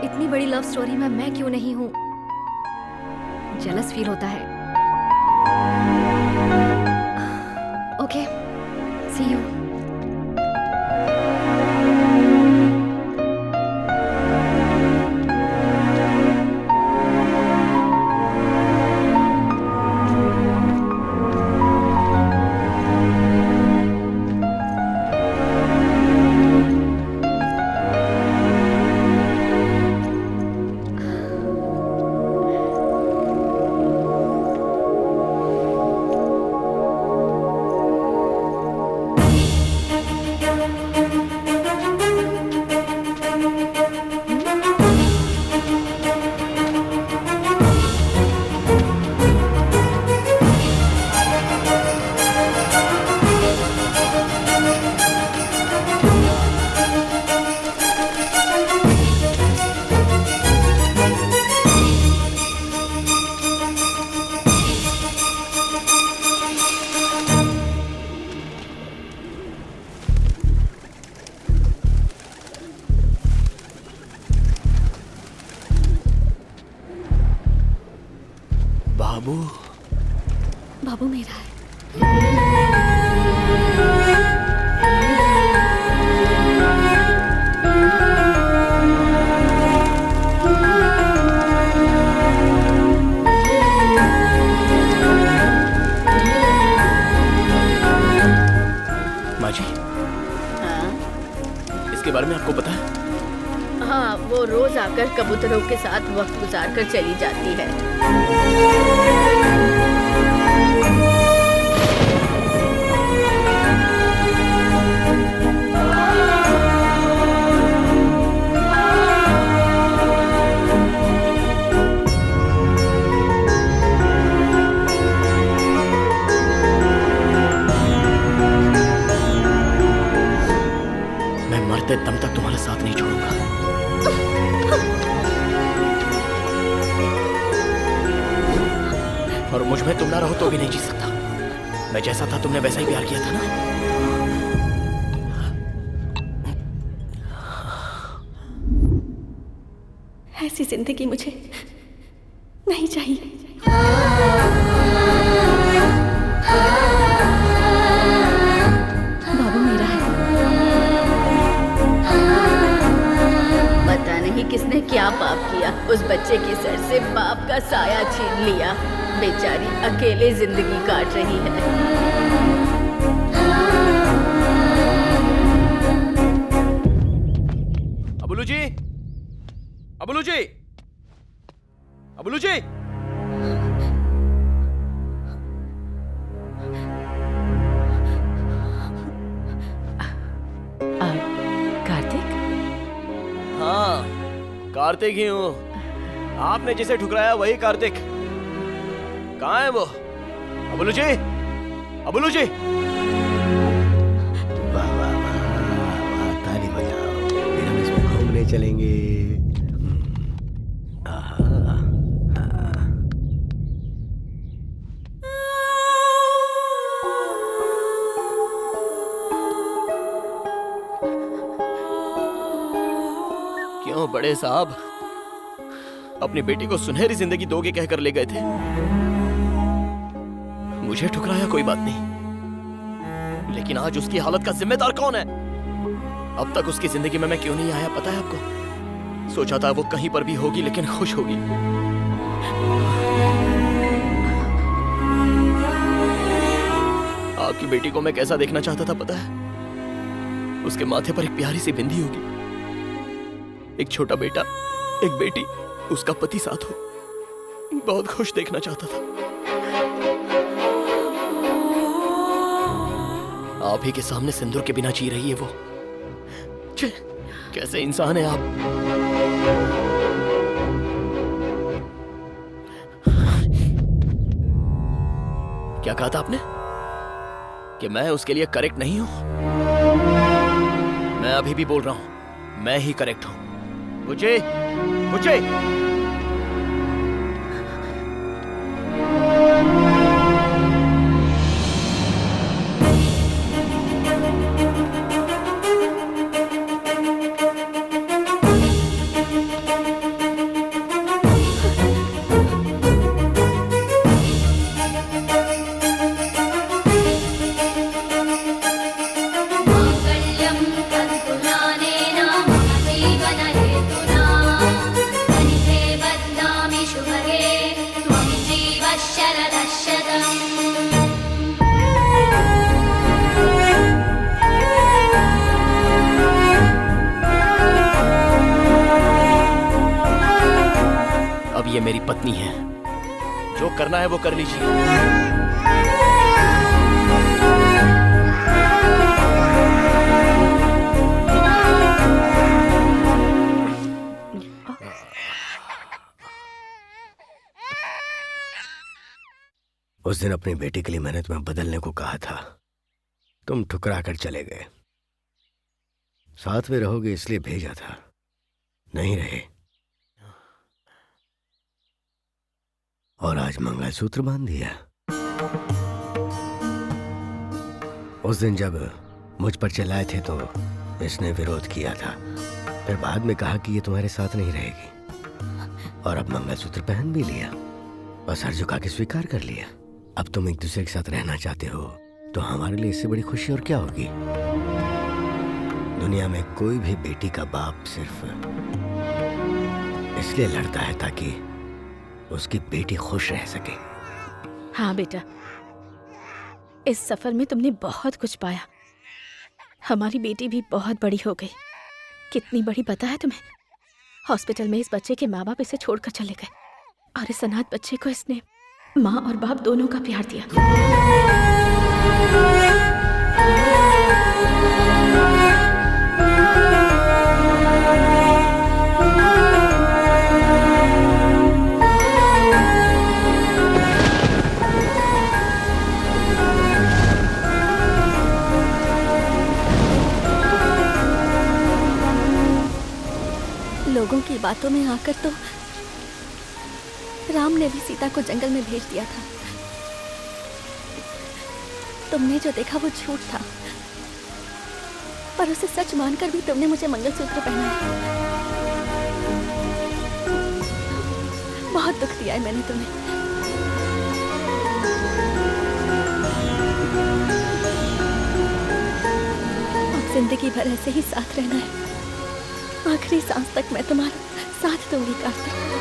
इतनी बड़ी लव स्टोरी में मैं क्यों नहीं हूं? जेलस फील होता है। Okay, C you. बाबू, बाबू मेरा है। माँ जी, इसके बारे में आपको पता है? हाँ, वो रोज आकर कबूतरों के साथ वक्त गुजार कर चली जाती है। तो भी नहीं जी सकता। मैं जैसा था तुमने वैसा ही प्यार किया था ना। ऐसी जिंदगी मुझे नहीं चाहिए। बाबू मेरा है। पता नहीं किसने क्या पाप किया, उस बच्चे के सर से बाप का साया छीन लिया। बेचारी अकेले जिंदगी काट रही है। अबुलू जी, अबुलू जी, अबुलू जी। कार्तिक? हाँ, कार्तिक ही हूँ। आपने जिसे ठुकराया वही कार्तिक। कहाँ है वो? अबुलू जी, अबुलू जी। वाह वाह वाह, ताली बजाओ, फिर हम इसमें घूमने चलेंगे। क्यों बड़े साहब, अपनी बेटी को सुनहरी जिंदगी दोगे कहकर ले गए थे। मुझे ठुकराया कोई बात नहीं, लेकिन आज उसकी हालत का जिम्मेदार कौन है? अब तक उसकी जिंदगी में मैं क्यों नहीं आया पता है आपको? सोचा था वो कहीं पर भी होगी लेकिन खुश होगी। आपकी बेटी को मैं कैसा देखना चाहता था पता है? उसके माथे पर एक प्यारी सी बिंदी होगी, एक छोटा बेटा, एक बेटी, उसका पति साथ हो। बहुत खुश देखना चाहता था। आप ही के सामने सिंदूर के बिना जी रही है वो। छे, कैसे इंसान है आप। क्या कहा था आपने? कि मैं उसके लिए करेक्ट नहीं हूं? मैं अभी भी बोल रहा हूं, मैं ही करेक्ट हूं। मुझे ये मेरी पत्नी है, जो करना है वो कर लीजिए। उस दिन अपनी बेटी के लिए मैंने तुम्हें बदलने को कहा था, तुम ठुकरा कर चले गए। साथ में रहोगे इसलिए भेजा था, नहीं रहे। और आज मंगलसूत्र बांध दिया। उस दिन जब मुझ पर चिल्लाए थे तो इसने विरोध किया था, फिर बाद में कहा कि ये तुम्हारे साथ नहीं रहेगी, और अब मंगलसूत्र पहन भी लिया और सर झुका के स्वीकार कर लिया। अब तुम एक दूसरे के साथ रहना चाहते हो तो हमारे लिए इससे बड़ी खुशी और क्या होगी। दुनिया में कोई भी बेटी का बाप सिर्फ इसलिए लड़ता है ताकि उसकी बेटी खुश रह सके। हाँ बेटा, इस सफर में तुमने बहुत कुछ पाया। हमारी बेटी भी बहुत बड़ी हो गई। कितनी बड़ी पता है तुम्हें? हॉस्पिटल में इस बच्चे के माँ बाप इसे छोड़कर चले गए, और इस अनाथ बच्चे को इसने माँ और बाप दोनों का प्यार दिया। लोगों की बातों में आकर तो राम ने भी सीता को जंगल में भेज दिया था, तुमने जो देखा वो झूठ था, पर उसे सच मानकर भी तुमने मुझे मंगलसूत्र पहनाया। बहुत दुख दिया है मैंने तुम्हें। अब जिंदगी भर ऐसे ही साथ रहना है। आखिरी सांस तक मैं तुम्हारा साथ दूंगी कार्तिक।